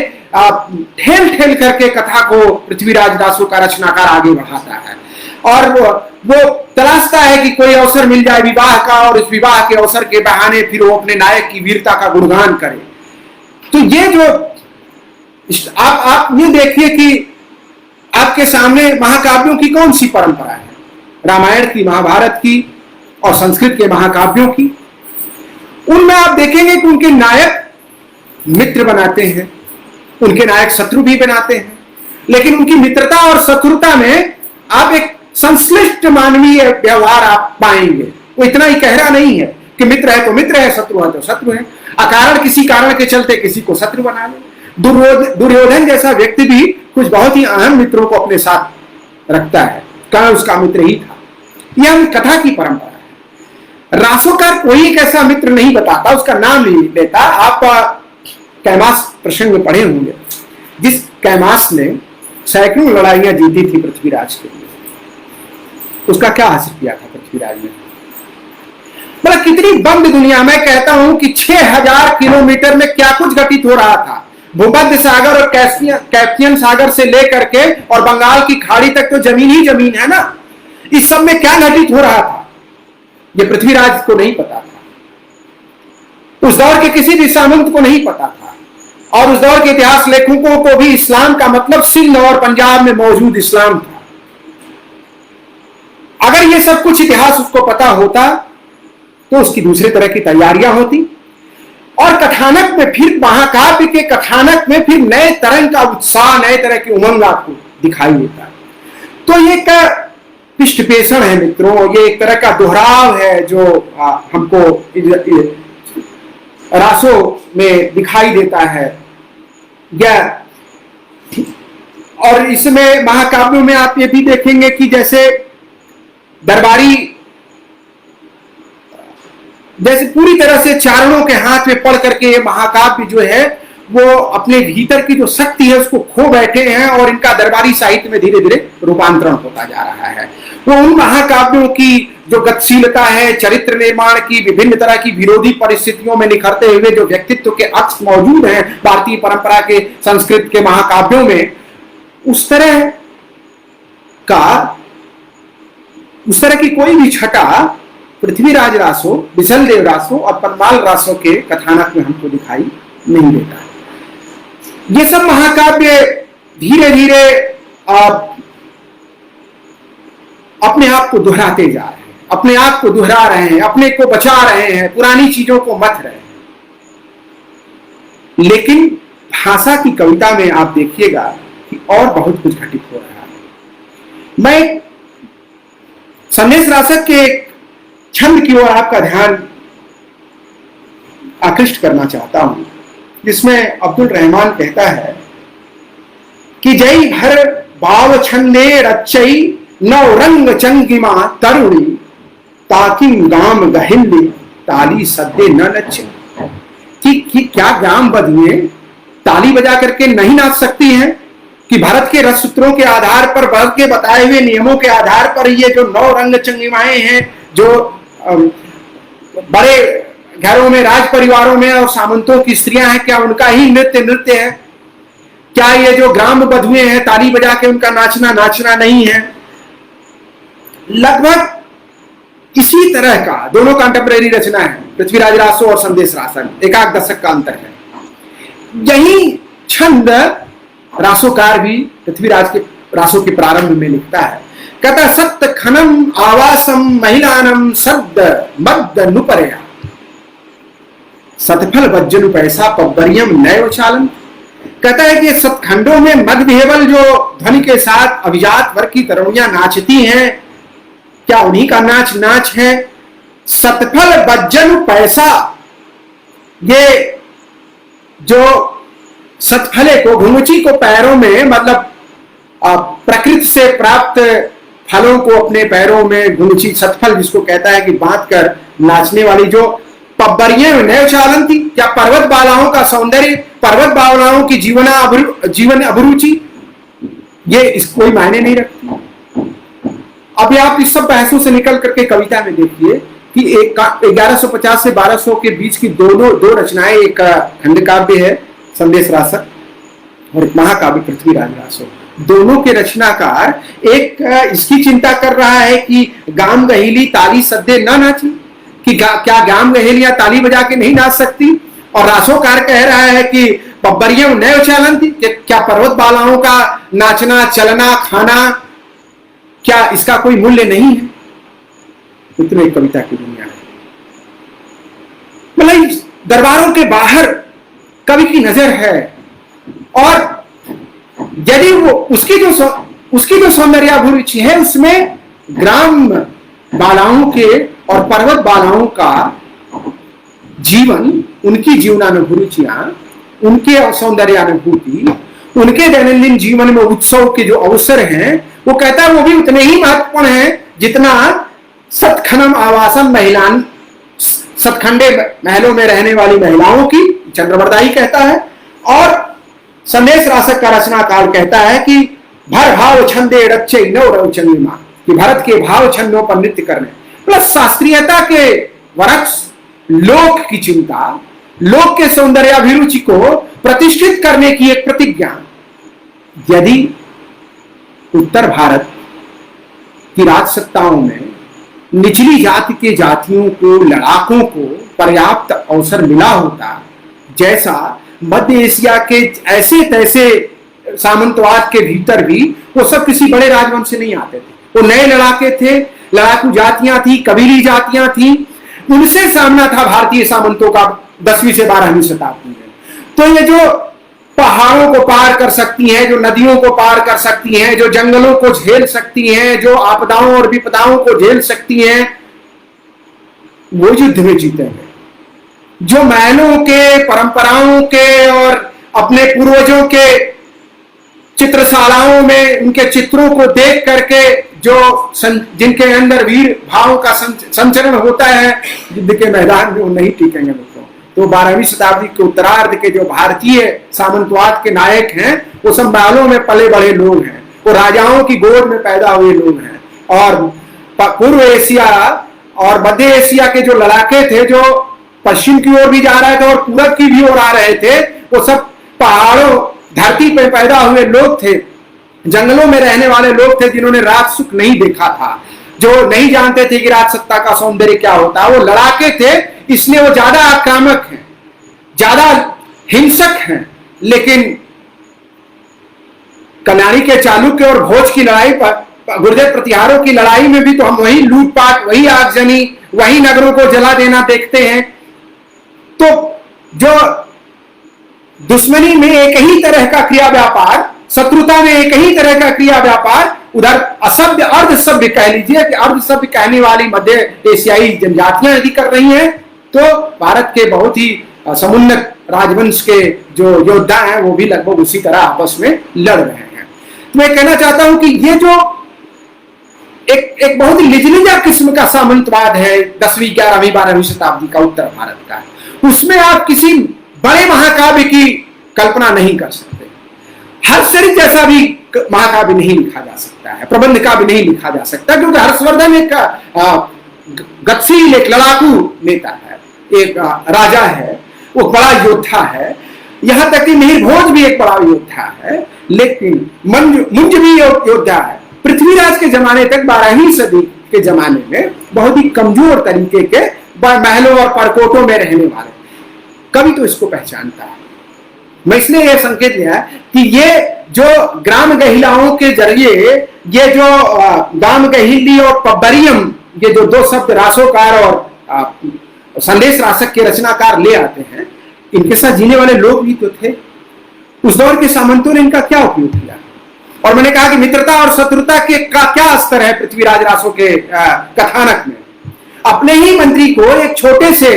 ठेल ठेल करके कथा को पृथ्वीराज रासो का रचनाकार आगे बढ़ाता है, और वो तलाशता है कि कोई अवसर मिल जाए विवाह का, और इस विवाह के अवसर के बहाने फिर वो अपने नायक की वीरता का गुणगान करे। तो ये जो आप ये देखिए कि आपके सामने महाकाव्यों की कौन सी परंपरा है, रामायण की, महाभारत की और संस्कृत के महाकाव्यों की। उनमें आप देखेंगे कि उनके नायक मित्र बनाते हैं, उनके नायक शत्रु भी बनाते हैं, लेकिन उनकी मित्रता और शत्रुता में आप एक संश्लिष्ट मानवीय व्यवहार आप पाएंगे। वो इतना ही गहरा नहीं है कि मित्र है तो मित्र है, शत्रु है तो शत्रु है, अकारण किसी कारण के चलते किसी को शत्रु बना ले। दुर्योधन जैसा व्यक्ति भी कुछ बहुत ही अहम मित्रों को अपने साथ रखता है, कारण उसका मित्र ही था। यह कथा की परंपरा है। रासोकार कोई एक ऐसा मित्र नहीं बताता, उसका नाम नहीं लेता। आप कैमास प्रसंग में पढ़े होंगे, जिस कैमास ने सैकड़ों लड़ाइयां जीती थी पृथ्वीराज के लिए, उसका क्या हासिल किया था पृथ्वीराज ने? मतलब कितनी बंद दुनिया में, कहता हूं कि 6000 किलोमीटर में क्या कुछ घटित हो रहा था। भूमध्य सागर और कैस्पियन सागर से लेकर के और बंगाल की खाड़ी तक तो जमीन ही जमीन है ना। इस सब में क्या घटित हो रहा था ये पृथ्वीराज को नहीं पता था, उस दौर के किसी भी सामंत को नहीं पता था, और उस दौर के इतिहास लेखकों को भी इस्लाम का मतलब सिंध और पंजाब में मौजूद इस्लाम था। अगर ये सब कुछ इतिहास उसको पता होता तो उसकी दूसरे तरह की तैयारियां होती, और कथानक में फिर, महाकाव्य के कथानक में फिर नए तरह का उत्साह, नए तरह की उमंग आपको दिखाई देता है। तो ये का पृष्ठपेषण है मित्रों, ये एक तरह का दोहराव है जो हमको रासो में दिखाई देता है। और इसमें महाकाव्यों में आप ये भी देखेंगे कि जैसे दरबारी, जैसे पूरी तरह से चारणों के हाथ में पढ़ करके ये महाकाव्य जो है वो अपने भीतर की जो शक्ति है उसको खो बैठे हैं और इनका दरबारी साहित्य में धीरे धीरे रूपांतरण होता जा रहा है। वो उन महाकाव्यों की जो गतिशीलता है, चरित्र निर्माण की, विभिन्न तरह की विरोधी परिस्थितियों में निखरते हुए जो व्यक्तित्व के अक्ष मौजूद हैं भारतीय परंपरा के, संस्कृत के महाकाव्यों में, उस तरह की कोई भी छटा पृथ्वीराज रासो, बिसल देव रासो और परमाल रासो के कथानक में हमको दिखाई नहीं देता। ये सब महाकाव्य धीरे धीरे अपने आप को दोहराते जा रहे हैं, अपने आप को दोहरा रहे हैं, अपने को बचा रहे हैं, पुरानी चीजों को मथ रहे हैं। लेकिन भाषा की कविता में आप देखिएगा कि और बहुत कुछ घटित हो रहा है। मैं संदेश रासक के छंद की ओर आपका ध्यान आकृष्ट करना चाहता हूं, जिसमें अब्दुल रहमान कहता है कि जय भर भाव छंदे रचई नव रंग चंगिमा तरुणी ताकि गाम गहिल्ली ताली सद्दे न नचे। कि क्या गाम बधिए ताली बजा करके नहीं नाच सकती हैं? कि भारत के रस सूत्रों के आधार पर, भारत के बताए हुए नियमों के आधार पर ये जो नौ रंग चंगिमाएं हैं, जो बड़े घरों में, राज परिवारों में और सामंतों की स्त्रियां हैं, क्या उनका ही नृत्य है? क्या ये जो ग्राम बधुए हैं ताली बजा के उनका नाचना नहीं है? लगभग इसी तरह का दोनों कंटेम्परेरी रचना है, पृथ्वीराज रासो और संदेश रासक, एक दशक का अंतर है। यही छंद रासोकार भी पृथ्वीराज के रासो के प्रारंभ में लिखता है। कहता सत्य खनम आवासम महिलानम शब्द मद्द नुपरया सतफल वज्जनु पैसा पब्बरियम नैव चालन। कहता है कि सतखंडों में मद विहेवल जो ध्वनि के साथ अभिजात वर्ग की तरुणियां नाचती हैं, क्या उन्हीं का नाच है? सतफल वज्जनु पैसा, ये जो सतफले को, घुंघची को पैरों में, मतलब प्रकृति से प्राप्त फलों को अपने पैरों में, घुंघची सतफल जिसको कहता है कि बांध कर नाचने वाली जो पब्बरियां नैव चालन थी, क्या पर्वत बालाओं का सौंदर्य, पर्वत बालाओं की जीवन अभिरुचि, ये इस कोई मायने नहीं रखती। अभी आप इस सब बहसों से निकल करके कविता में देखिए कि 1150 से 1200 के बीच की दो रचनाएं, एक खंड काव्य है संदेश रासक और एक महाकाव्य पृथ्वीराज रासो। दोनों के रचनाकार एक इसकी चिंता कर रहा है कि गाम गहेली ताली सद्दे न नाची, कि क्या गाम गहेलियां ताली बजा के नहीं नाच सकती? और रासोकार कह रहा है कि पब्बरियम नैव चालन थी, क्या पर्वत बालाओं का नाचना, चलना, खाना, क्या इसका कोई मूल्य नहीं है? इतने कविता की दुनिया है। मतलब दरबारों के बाहर कवि की नजर है, और यदि वो उसकी जो सौंदर्याभिरुचि है उसमें ग्राम बालाओं के और पर्वत बालाओं का जीवन, उनकी जीवनानुभूतियां, उनके सौंदर्यानुभूति, उनके दैनंदिन जीवन में उत्सव के जो अवसर हैं, वो कहता है वो भी उतने ही महत्वपूर्ण हैं जितना सतखनम आवासन महिलान, सतखंडे महलों में रहने वाली महिलाओं की, चंद्रवरदाई कहता है। और संदेश रासक का रचनाकार कहता है कि भर भाव छंदे रचे नव रव चंद्रिमा, कि भारत के भाव छंदों पर नृत्य करने, प्लस शास्त्रीयता के वरक्ष, लोक की चिंता, लोक के सौंदर्याभिरुचि को प्रतिष्ठित करने की एक प्रतिज्ञा। यदि उत्तर भारत की राजसत्ताओं में निचली जाति के जातियों को, लड़ाकों को पर्याप्त अवसर मिला होता, जैसा मध्य एशिया के ऐसे तैसे सामंतवाद के भीतर भी वो सब किसी बड़े राजवंश से नहीं आते थे, वो नए लड़ाके थे, लड़ाकू जातियां थी, कबीली जातियां थी, उनसे सामना था भारतीय सामंतों का 10वीं से 12वीं शताब्दी में। तो ये जो पहाड़ों को पार कर सकती हैं, जो नदियों को पार कर सकती हैं, जो जंगलों को झेल सकती हैं, जो आपदाओं और विपदाओं को झेल सकती हैं, वो युद्ध में जीते हैं। जो महलों के, परंपराओं के और अपने पूर्वजों के चित्रशालाओं में उनके चित्रों को देख करके जो जिनके अंदर वीर भाव का संचरण होता है, युद्ध के मैदान में वो नहीं टिकेंगे मित्रों। तो 12वीं शताब्दी के उत्तरार्ध के जो भारतीय सामंतवाद के नायक हैं वो सब महलों में पले बड़े लोग हैं, वो राजाओं की गोद में पैदा हुए लोग हैं। और पूर्व एशिया और मध्य एशिया के जो लड़ाके थे, जो पश्चिम की ओर भी जा रहे थे और पूरब की भी ओर आ रहे थे, वो सब पहाड़ों धरती पर पैदा हुए लोग थे, जंगलों में रहने वाले लोग थे, जिन्होंने राज सुख नहीं देखा था, जो नहीं जानते थे कि राज सत्ता का सौंदर्य क्या होता है। वो लड़ाके थे, इसलिए वो ज्यादा आक्रामक हैं, ज्यादा हिंसक हैं। लेकिन कल्याणी के चालुक्य और भोज की लड़ाई पर, गुर्जर प्रतिहारों की लड़ाई में भी तो हम वही लूटपाट, वही आगजनी, वही नगरों को जला देना देखते हैं। तो जो दुश्मनी में एक ही तरह का क्रिया व्यापार, शत्रुता में एक ही तरह का क्रिया व्यापार, उधर असभ्य अर्ध सभ्य कह लीजिए कि अर्ध सभ्य कहने वाली मध्य एशियाई जनजातियां यदि कर रही हैं, तो भारत के बहुत ही समुन्नत राजवंश के जो योद्धा हैं वो भी लगभग उसी तरह आपस में लड़ रहे हैं। तो मैं कहना चाहता हूं कि ये जो एक बहुत ही निजलिजा किस्म का सामंतवाद है 10वीं 11वीं 12वीं शताब्दी का उत्तर भारत का, उसमें आप किसी बड़े महाकाव्य की कल्पना नहीं कर सकते। हर्षचरित जैसा भी महाकाव्य नहीं लिखा जा सकता है, प्रबंध काव्य नहीं लिखा जा सकता, क्योंकि हर्षवर्धन एक गतिशील, एक लड़ाकू नेता है, एक राजा है, वो बड़ा योद्धा है। यहां तक कि मिहिर भोज भी एक बड़ा योद्धा है, लेकिन मुंज भी योद्धा है। पृथ्वीराज के जमाने तक 12वीं सदी के जमाने में बहुत ही कमजोर तरीके के महलों और परकोटों में रहने वाले कवि तो इसको पहचानता है। मैं इसलिए यह संकेत लिया कि ये जो ग्राम गहिलाओं के जरिए, ये जो ग्राम गहिली और पब्बरियम, ये जो दो शब्द रासोकार और संदेश रासक के रचनाकार ले आते हैं, इनके साथ जीने वाले लोग भी तो थे। उस दौर के सामंतों ने इनका क्या उपयोग किया? और मैंने कहा कि मित्रता और शत्रुता के का क्या स्तर है पृथ्वीराज रासो के कथानक में। अपने ही मंत्री को एक छोटे से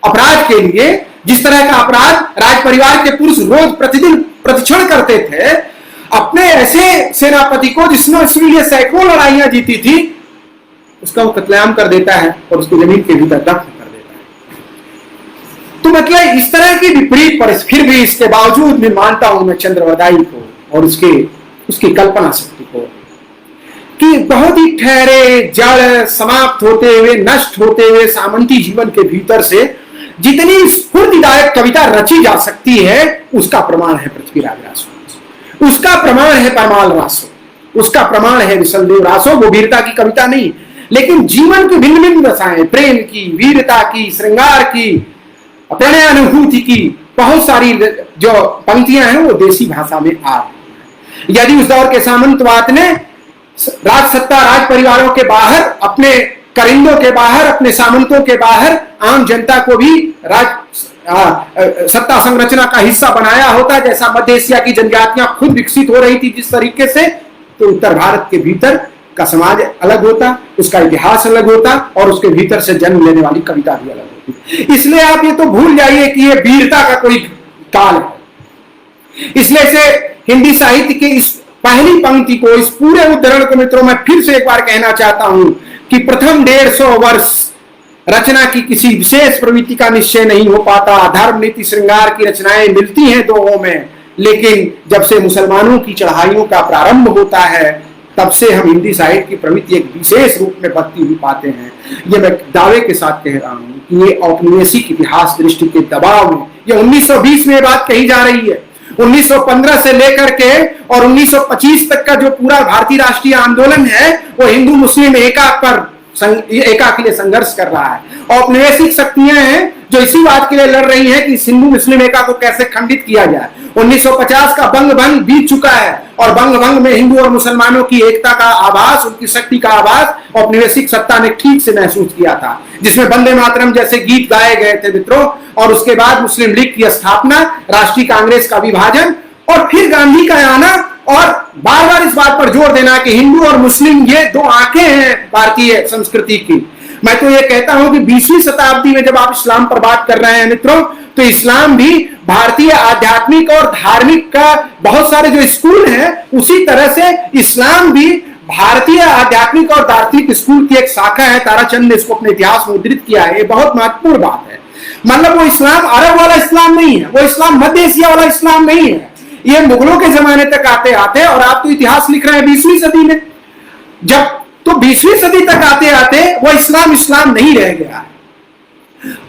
अपराध के लिए, जिस तरह का अपराध राज परिवार के पुरुष रोज प्रतिदिन प्रतिक्षण करते थे, अपने ऐसे सेनापति को जिसने उसके लिए सैकड़ों लड़ाइयां जीती थी, उसका वो कत्लेआम कर देता है और उसको जमीन के भीतर दफन कर देता है। तो मतलब इस तरह की विपरीत परिस्थिति, फिर भी इसके बावजूद मैं मानता हूं मैं चंद्रवरदाई को और उसकी कल्पना शक्ति को, कि बहुत ही ठहरे, जड़, समाप्त होते हुए, नष्ट होते हुए सामंती जीवन के भीतर से जितनी स्फूर्तिदायक कविता रची जा सकती है, उसका प्रमाण है पृथ्वीराज रासो, उसका प्रमाण है परमाल रासो, उसका प्रमाण है विशलदेव रासो। वो वीरता की कविता नहीं, लेकिन जीवन की भिन्न भिन्न दशाएं, प्रेम की, वीरता की, श्रृंगार की, प्रणयानुभूति की बहुत सारी जो पंक्तियां हैं वो देसी भाषा में आ रही हैं। यदि उस दौर के सामंतवाद ने राज सत्ता, राज परिवारों के बाहर, अपने करिंदों के बाहर, अपने सामंतों के बाहर आम जनता को भी राज सत्ता संरचना का हिस्सा बनाया होता, जैसा मध्य एशिया की जनजातियां खुद विकसित हो रही थी जिस तरीके से, तो उत्तर भारत के भीतर का समाज अलग होता, उसका इतिहास अलग होता और उसके भीतर से जन्म लेने वाली कविता भी अलग होती। इसलिए आप ये तो भूल जाइए कि ये वीरता का कोई काल है। इसलिए से हिंदी साहित्य की इस पहली पंक्ति को, इस पूरे उद्धरण को मित्रों मैं फिर से एक बार कहना चाहता हूं कि प्रथम 150 वर्ष रचना की किसी विशेष प्रवृत्ति का निश्चय नहीं हो पाता। धर्म, नीति, श्रृंगार की रचनाएं मिलती हैं दोनों में, लेकिन जब से मुसलमानों की चढ़ाइयों का प्रारंभ होता है, तब से हम हिंदी साहित्य की प्रवृत्ति एक विशेष रूप में बढ़ती हुई पाते हैं। ये मैं दावे के साथ कह रहा हूं कि ये औपनिवेशिक इतिहास दृष्टि के दबाव में, ये 1920 में बात कही जा रही है। 1915 से लेकर के और 1925 तक का जो पूरा भारतीय राष्ट्रीय आंदोलन है, वो हिंदू मुस्लिम एका के लिए संघर्ष कर रहा है। औपनिवेशिक शक्तियां हैं जो इसी बात के लिए लड़ रही हैं कि हिंदू मुस्लिम एका को कैसे खंडित किया जाए। 1950 का बंग भंग बीत चुका है और बंग भंग में हिंदू और मुसलमानों की एकता का आभास, उनकी शक्ति का आभास औपनिवेशिक सत्ता ने ठीक से महसूस किया था, जिसमें वंदे मातरम जैसे गीत गाए गए थे मित्रों। और उसके बाद मुस्लिम लीग की स्थापना, राष्ट्रीय कांग्रेस का विभाजन और फिर गांधी का आना, और बार बार इस बात पर जोर देना कि हिंदू और मुस्लिम ये दो आंखें हैं भारतीय संस्कृति की। मैं तो ये कहता हूं कि 20वीं शताब्दी में जब आप इस्लाम पर बात कर रहे हैं मित्रों, तो इस्लाम भी भारतीय आध्यात्मिक और धार्मिक का बहुत सारे जो स्कूल हैं, उसी तरह से इस्लाम भी भारतीय आध्यात्मिक और दार्शनिक स्कूल की एक शाखा है। ताराचंद ने इसको अपने इतिहास में उद्धृत किया है। ये बहुत महत्वपूर्ण बात है। मतलब वो इस्लाम अरब वाला इस्लाम नहीं है, वो इस्लाम मध्य एशिया वाला इस्लाम नहीं है। ये मुगलों के जमाने तक आते आते, और आप तो इतिहास लिख रहे हैं 20वीं सदी में, जब तो 20वीं सदी तक आते आते वो इस्लाम नहीं रह गया है।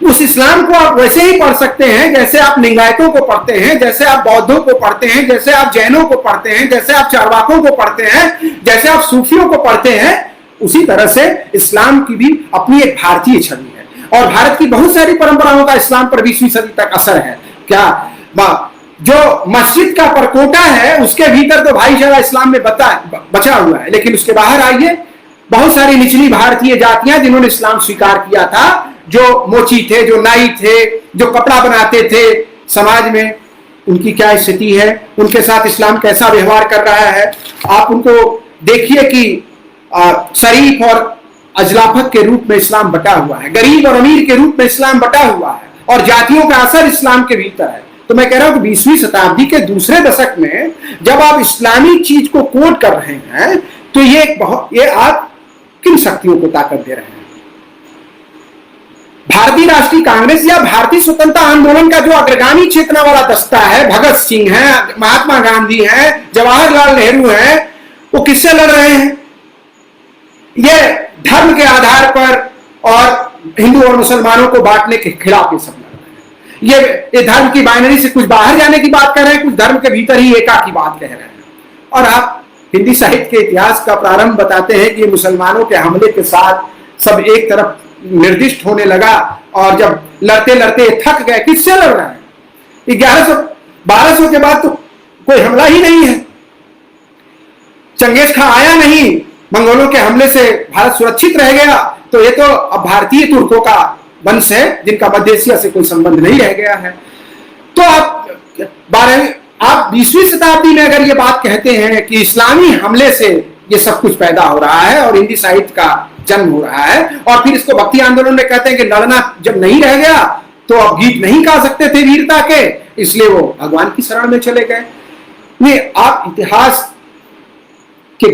उस इस्लाम को आप वैसे ही पढ़ सकते हैं जैसे आप लिंगायतों को पढ़ते हैं, जैसे आप बौद्धों को पढ़ते हैं, जैसे आप जैनों को पढ़ते हैं, जैसे आप चारवाकों को पढ़ते हैं, जैसे आप सूफियों को पढ़ते हैं। उसी तरह से इस्लाम की भी अपनी एक भारतीय छवि है, और भारत की बहुत सारी परंपराओं का इस्लाम पर 20वीं सदी तक असर है। क्या जो मस्जिद का परकोटा है उसके भीतर तो भाईचारा इस्लाम में बचा हुआ है, लेकिन उसके बाहर आइए, बहुत सारी निचली भारतीय जातियां जिन्होंने इस्लाम स्वीकार किया था, जो मोची थे, जो नाई थे, जो कपड़ा बनाते थे समाज में, उनकी क्या स्थिति है, उनके साथ इस्लाम कैसा व्यवहार कर रहा है। आप उनको देखिए कि शरीफ और अजलाफत के रूप में इस्लाम बटा हुआ है, गरीब और अमीर के रूप में इस्लाम बटा हुआ है, और जातियों का असर इस्लाम के भीतर है। तो मैं कह रहा हूं कि 20वीं शताब्दी के दूसरे दशक में जब आप इस्लामी चीज को कोट कर रहे हैं, तो ये आप किन शक्तियों को ताकत दे रहे हैं? भारतीय राष्ट्रीय कांग्रेस या भारतीय स्वतंत्रता आंदोलन का जो अग्रगामी चेतना वाला दस्ता है, भगत सिंह है, महात्मा गांधी है, जवाहरलाल नेहरू है, वो किससे लड़ रहे हैं? ये धर्म के आधार पर और हिंदू और मुसलमानों को बांटने के खिलाफ ये सब लड़ रहे हैं। ये धर्म की बाइनरी से कुछ बाहर जाने की बात कर रहे हैं, कुछ धर्म के भीतर ही एका की बात कह रहे हैं। और आप हिंदी साहित्य के इतिहास का प्रारंभ बताते हैं कि मुसलमानों के हमले के साथ सब एक तरफ निर्दिष्ट होने लगा, और जब लड़ते लड़ते थक गए, किससे लड़ रहे हैं? 1100-1200 के बाद तो कोई हमला ही नहीं है, चंगेज खां आया नहीं, मंगोलों के हमले से भारत सुरक्षित रह गया। तो ये तो अब भारतीय तुर्कों का वंश है, जिनका मध्य एशिया से कोई संबंध नहीं रह गया है। तो आप 20वीं शताब्दी में अगर ये बात कहते हैं कि इस्लामी हमले से ये सब कुछ पैदा हो रहा है और हिंदी साहित्य का जन्म हो रहा है, और फिर इसको भक्ति आंदोलन में कहते हैं कि लड़ना जब नहीं रह गया तो अब गीत नहीं गा सकते थे वीरता के, इसलिए वो भगवान की शरण में चले गए। नहीं, आप इतिहास की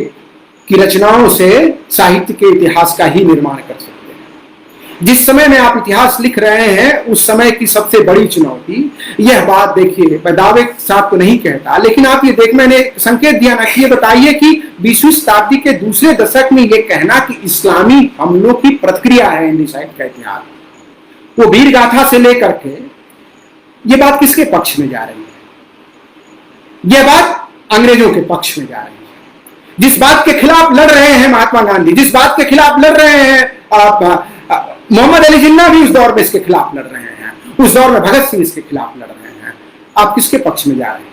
रचनाओं से साहित्य के इतिहास का ही निर्माण कर सकते हैं। जिस समय में आप इतिहास लिख रहे हैं, उस समय की सबसे बड़ी चुनौती यह बात देखिए, मैं दावे के साथ तो नहीं कहता, लेकिन आप ये मैंने संकेत दिया ना कि ये बताइए कि 20वीं शताब्दी के दूसरे दशक में ये कहना कि इस्लामी हमलों की प्रतिक्रिया है हिंदी साहित्य का इतिहास, वो वीर गाथा से लेकर के, ये बात किसके पक्ष में जा रही है? यह बात अंग्रेजों के पक्ष में जा रही है। जिस बात के खिलाफ लड़ रहे हैं महात्मा गांधी, जिस बात के खिलाफ लड़ रहे हैं मोहम्मद अली जिन्ना भी उस दौर में इसके खिलाफ लड़ रहे हैं, उस दौर में भगत सिंह इसके खिलाफ लड़ रहे हैं, आप किसके पक्ष में जा रहे हैं?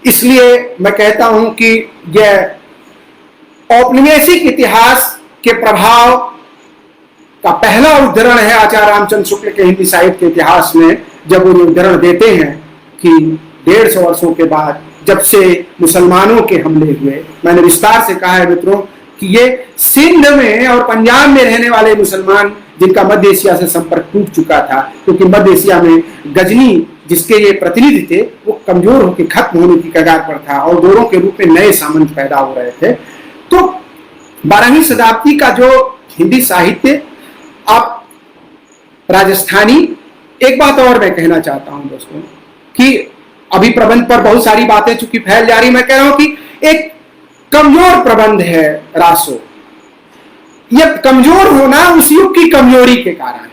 इसलिए मैं कहता हूं कि यह औपनिवेशिक इतिहास के प्रभाव का पहला उद्धरण है आचार्य रामचंद्र शुक्ल के हिंदी साहित्य के इतिहास में, जब वो उद्धरण देते हैं कि 150 वर्षों के बाद जब से मुसलमानों के हमले हुए, मैंने विस्तार से कहा है मित्रों कि ये सिंध में और पंजाब में रहने वाले मुसलमान जिनका मध्य एशिया से संपर्क टूट चुका था, क्योंकि मध्य एशिया में गजनी जिसके ये प्रतिनिधि थे वो कमजोर होकर खत्म होने की कगार पर था, और गोरों के रूप में नए सामंत पैदा हो रहे थे। तो 12वीं शताब्दी का जो हिंदी साहित्य, आप राजस्थानी, एक बात और मैं कहना चाहता हूं दोस्तों कि अभी प्रबंध पर बहुत सारी बातें चूंकि फैल जा रही, मैं कह रहा हूं कि एक कमजोर प्रबंध है रासो। यह कमजोर होना उस युग की कमजोरी के कारण है,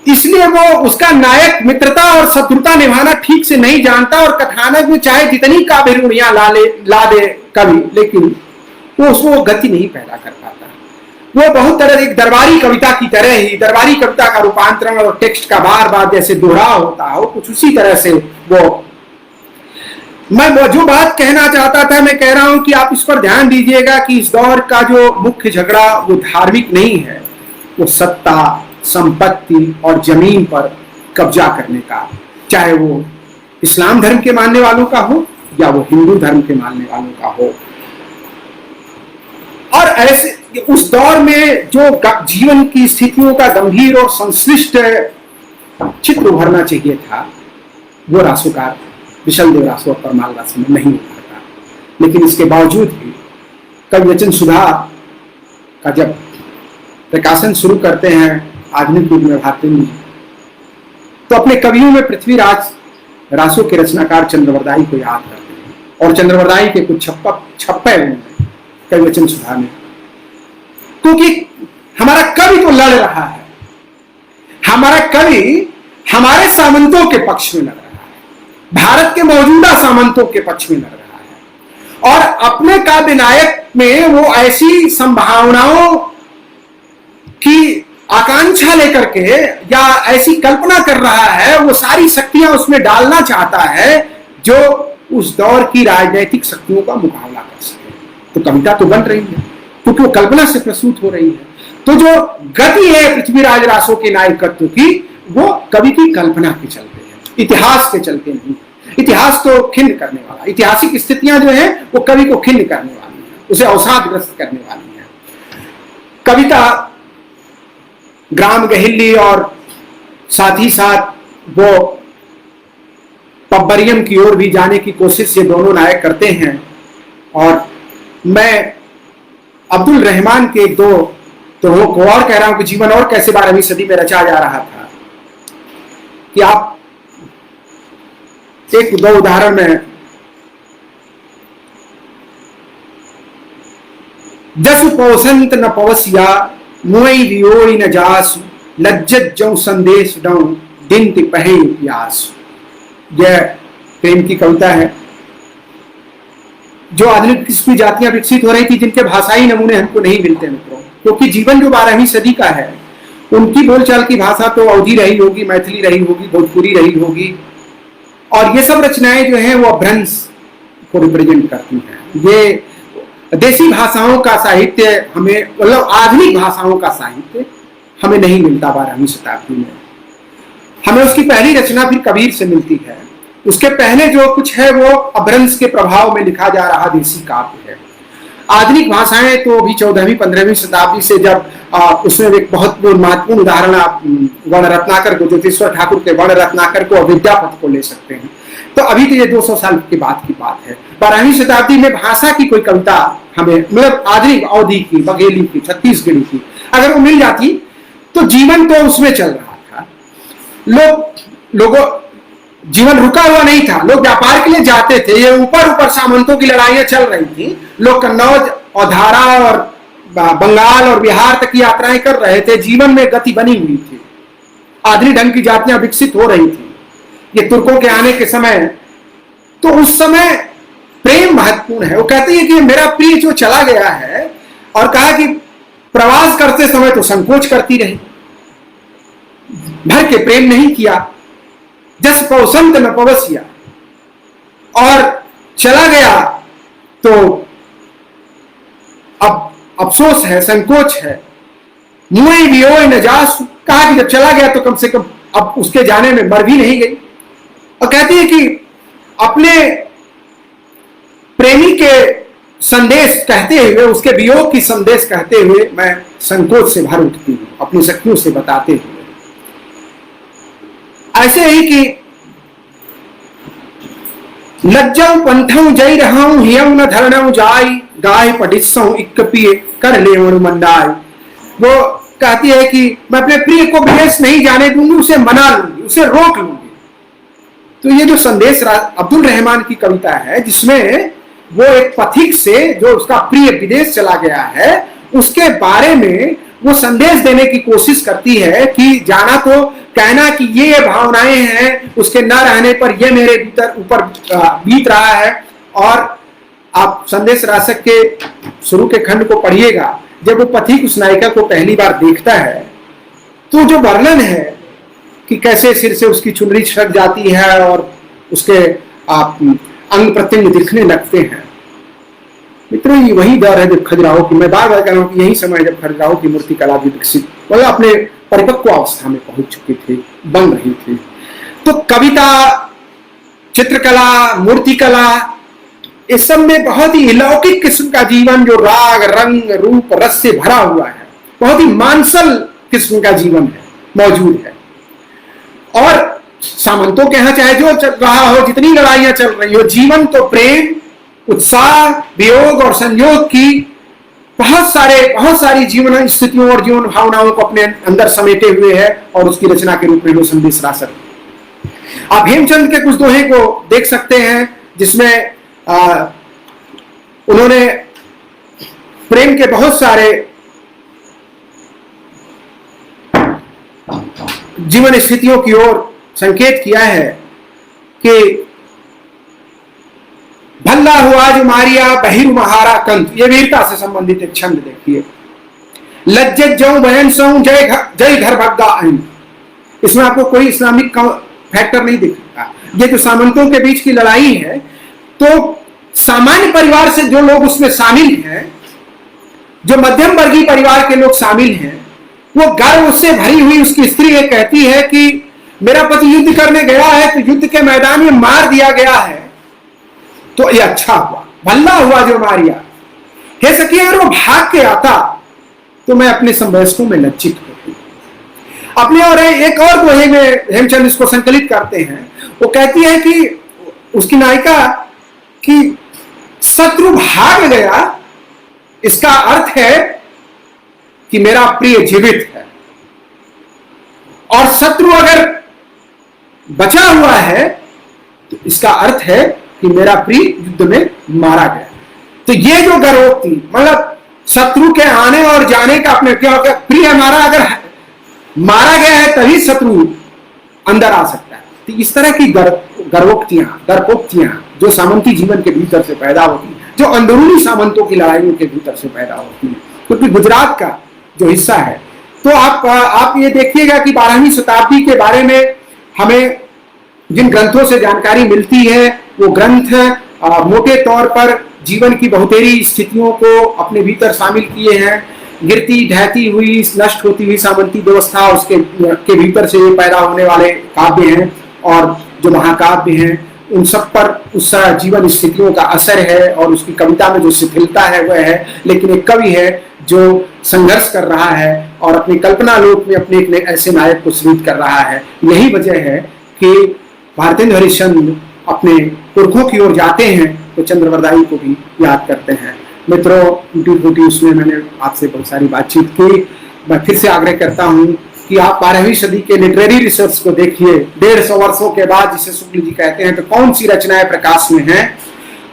इसलिए वो उसका नायक मित्रता और शत्रुता निभाना ठीक से नहीं जानता, और कथानक में चाहे जितनी काव्य रूढ़ियां ला दे कवि, लेकिन वो उसको गति नहीं पैदा कर पाता। वो बहुत तरह एक दरबारी कविता की तरह ही, दरबारी कविता का रूपांतरण और टेक्स्ट का बार बार जैसे दोहराव होता हो, कुछ उसी तरह से वो, मैं जो बात कहना चाहता था मैं कह रहा हूं कि आप इस पर ध्यान दीजिएगा कि इस दौर का जो मुख्य झगड़ा वो धार्मिक नहीं है, वो सत्ता, संपत्ति और जमीन पर कब्जा करने का, चाहे वो इस्लाम धर्म के मानने वालों का हो या वो हिंदू धर्म के मानने वालों का हो। और ऐसे उस दौर में जो जीवन की स्थितियों का गंभीर और संश्लिष्ट चित्र उभरना चाहिए था, वो रासोकार विशलदेव रासो और परमाल रासो में नहीं उभरता। लेकिन इसके बावजूद भी कवि वचन सुधा का जब प्रकाशन शुरू करते हैं आधुनिक युग में भारतेंदु, तो अपने कवियों में पृथ्वीराज रासों के रचनाकार चंद्रवरदाई को याद करते हैं, और चंद्रवरदाई के कुछ छप्पे उन्होंने कई वचन सुधा में, क्योंकि हमारा कवि तो लड़ रहा है, हमारा कवि हमारे सामंतों के पक्ष में लड़ रहा है, भारत के मौजूदा सामंतों के पक्ष में लड़ रहा है, और अपने काव्य नायक में वो ऐसी संभावनाओं की आकांक्षा लेकर के या ऐसी कल्पना कर रहा है, वो सारी शक्तियां उसमें डालना चाहता है जो उस दौर की राजनीतिक शक्तियों का मुकाबला कर सके। तो कविता तो बन रही है क्योंकि वो कल्पना से प्रस्तुत हो रही है। तो जो गति है पृथ्वीराज रासों के नायकत्व की, वो कवि की कल्पना के चलते है, इतिहास के चलते नहीं। इतिहास तो खिन्न करने वाला, ऐतिहासिक स्थितियां जो है वो कवि को खिन्न करने वाली है, उसे अवसादग्रस्त करने वाली है। कविता ग्राम गहिल्ली और साथ ही साथ वो पब्बरियम की ओर भी जाने की कोशिश ये दोनों नायक करते हैं। और मैं अब्दुल रहमान के एक दो दोहों को और कह रहा हूं कि जीवन और कैसे 12वीं सदी में रचा जा रहा था, कि आप एक दो उदाहरण में जस पौसंत न पवसिया मुई वियोई न जासु लज्जत जौ संदेश डौ दिन तिपहे प्यास। यह प्रेम की कविता है जो आधुनिक किस्मी जातियां विकसित हो रही थी, जिनके भाषाई नमूने हमको नहीं मिलते मित्रों, क्योंकि जीवन जो 12वीं सदी का है उनकी बोलचाल की भाषा तो अवधी रही होगी, मैथिली रही होगी, भोजपुरी रही होगी, और ये सब रचनाएं जो हैं वो अभ्रंश को रिप्रेजेंट करती हैं। ये देसी भाषाओं का साहित्य हमें, मतलब आधुनिक भाषाओं का साहित्य हमें नहीं मिलता 12वीं शताब्दी में। हमें उसकी पहली रचना फिर कबीर से मिलती है, उसके पहले जो कुछ है वो अभ्रंश के प्रभाव में लिखा जा रहा देसी काव्य है। आधुनिक भाषाएं तो अभी 14वीं 15वीं शताब्दी से, जब उसमें एक बहुत महत्वपूर्ण उदाहरण आप वर्ण रत्नाकर को, ज्योतिश्वर ठाकुर के वर्ण रत्नाकर को, विद्यापति को ले सकते हैं। तो अभी तो ये 200 साल के बाद की बात है। 12वीं शताब्दी में भाषा की कोई कविता हमें, मतलब आधुनिक अवधि की, बघेली की, छत्तीसगढ़ी की अगर वो मिल जाती तो जीवन तो उसमें चल रहा था। लोगों जीवन रुका हुआ नहीं था, लोग व्यापार के लिए जाते थे। ये ऊपर ऊपर सामंतों की लड़ाइयां चल रही थी, लोग कन्नौज और धारा और बंगाल और बिहार तक की यात्राएं कर रहे थे। जीवन में गति बनी हुई थी, आधुनिक ढंग की जातियां विकसित हो रही थी। ये तुर्कों के आने के समय, तो उस समय प्रेम महत्वपूर्ण है। वो कहते हैं कि मेरा प्रिय जो चला गया है, और कहा कि प्रवास करते समय तो संकोच करती रही, भर के प्रेम नहीं किया, जस पौसंत न पवसिया, और चला गया तो अब अफसोस है, संकोच है। मुई वियोई न जास, कहा कि जब चला गया तो कम से कम अब उसके जाने में मर भी नहीं गई। और कहती है कि अपने प्रेमी के संदेश कहते हुए, उसके वियोग की संदेश कहते हुए मैं संकोच से भर उठती हूं, अपनी शक्तियों से बताते हुए। ऐसे ही कि लज्जऊ पंथऊ जई रहूं हियऊ न धरणऊ जाई गाय पडिस्सऊ इक्क पिए कर लेवण मंडाई। वो कहती है कि मैं अपने प्रिय को विदेश नहीं जाने दूंगी, उसे मना लूंगी, उसे रोक लूंगी। तो ये जो संदेश अब्दुल रहमान की कविता है, जिसमें वो एक पथिक से जो उसका प्रिय विदेश चला गया है उसके बारे में वो संदेश देने की कोशिश करती है कि जाना तो कहना कि ये भावनाएं हैं, उसके न रहने पर ये मेरे भीतर ऊपर बीत रहा है। और आप संदेश राशक के शुरू के खंड को पढ़िएगा, जब वो पथिक उस नायिका को पहली बार देखता है तो जो वर्णन है कि कैसे सिर से उसकी चुनरी छक जाती है और उसके अंग प्रत्यंग दिखने लगते हैं। मित्रों, ये वही दौर है जब खजुराहो की, मैं बार बार कह रहा हूं कि यही समय जब खजुराहो की मूर्ति कला भी विकसित, मतलब अपने परिपक्व अवस्था में पहुंच चुकी थी, बन रही थी। तो कविता, चित्रकला, मूर्तिकला, इस सब में बहुत ही अलौकिक किस्म का जीवन, जो राग रंग रूप रस से भरा हुआ है, बहुत ही मानसल किस्म का जीवन है, मौजूद है। और सामंतों के यहाँ चाहे जो चल रहा हो, जितनी लड़ाइयां चल रही हो, जीवन तो प्रेम, उत्साह, वियोग और संयोग की बहुत सारी जीवन स्थितियों और जीवन भावनाओं को अपने अंदर समेटे हुए है, और उसकी रचना के रूप में वो संदेश राशक आप हेमचंद के कुछ दोहे को देख सकते हैं जिसमें उन्होंने प्रेम के बहुत सारे जीवन स्थितियों की ओर संकेत किया है कि भल्ला हुआ जो मारिया बहिर महारा कंत, ये वीरता से संबंधित एक छंद देखिए। लज्जत जाऊं बहन सऊं जय घर भग्गा आइन, इसमें आपको कोई इस्लामिक फैक्टर नहीं दिखता। ये जो सामंतों के बीच की लड़ाई है, तो सामान्य परिवार से जो लोग उसमें शामिल हैं, जो मध्यम वर्गीय परिवार के लोग शामिल हैं, वो गर्व उससे भरी हुई उसकी स्त्री ये कहती है कि मेरा पति युद्ध करने गया है तो युद्ध के मैदान में मार दिया गया है, तो ये अच्छा हुआ, भल्ला हुआ जो मारिया। हे सखी, अगर वो भाग के आता तो मैं अपने समवयस्कों में लज्जित होती। अपने और एक और दोहे में हेमचंद इसको संकलित करते हैं। वो कहती है कि उसकी नायिका कि शत्रु भाग गया, इसका अर्थ है कि मेरा प्रिय जीवित है, और शत्रु अगर बचा हुआ है तो इसका अर्थ है कि मेरा प्रिय युद्ध में मारा गया। तो ये जो गर्वोक्ति, मतलब शत्रु के आने और जाने का अपने क्या प्रिय हमारा अगर मारा गया है तभी शत्रु अंदर आ सकता है। तो इस तरह की गर्वोक्तियां, दर्पोक्तियां जो सामंती जीवन के भीतर से पैदा होती, जो अंदरूनी सामंतों की लड़ाइयों के भीतर से पैदा होती है, क्योंकि गुजरात का जो हिस्सा है, तो आप ये देखिएगा कि 12वीं शताब्दी के बारे में हमें जिन ग्रंथों से जानकारी मिलती है, वो ग्रंथ मोटे तौर पर जीवन की बहुतेरी स्थितियों को अपने भीतर शामिल किए हैं। गिरती ढहती हुई नष्ट होती हुई सामंती व्यवस्था, उसके के भीतर से पैदा होने वाले काव्य हैं, और जो महाकाव्य हैं उन सब पर उस जीवन स्थितियों का असर है, और उसकी कविता में जो शिथिलता है वह है। लेकिन एक कवि है जो संघर्ष कर रहा है और अपनी कल्पना लोक में अपने एक ऐसे नायक को सृजित कर रहा है। यही वजह है कि भारतेंदु हरिश्चंद्र अपने पुरखों की ओर जाते हैं तो चंद्रवरदाई को भी याद करते हैं। मित्रों, टूटी फूटी उसमें मैंने आपसे बहुत सारी बातचीत की। मैं फिर से आग्रह करता हूं कि आप 12वीं सदी के लिटरेरी रिसर्च को देखिए। 150 वर्षों के बाद, जिसे शुक्ल जी कहते हैं, तो कौन सी रचनाएं प्रकाश में हैं,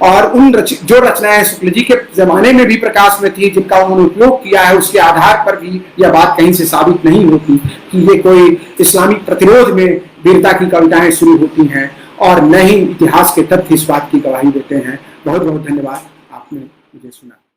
और उन जो रचनाएं शुक्ल जी के जमाने में भी प्रकाश में थी, जिनका उन्होंने उपयोग किया है, उसके आधार पर भी यह बात कहीं से साबित नहीं होती कि ये कोई इस्लामिक प्रतिरोध में वीरता की कविताएं शुरू होती हैं, और न ही इतिहास के तथ्य इस बात की गवाही देते हैं। बहुत बहुत धन्यवाद, आपने मुझे सुना।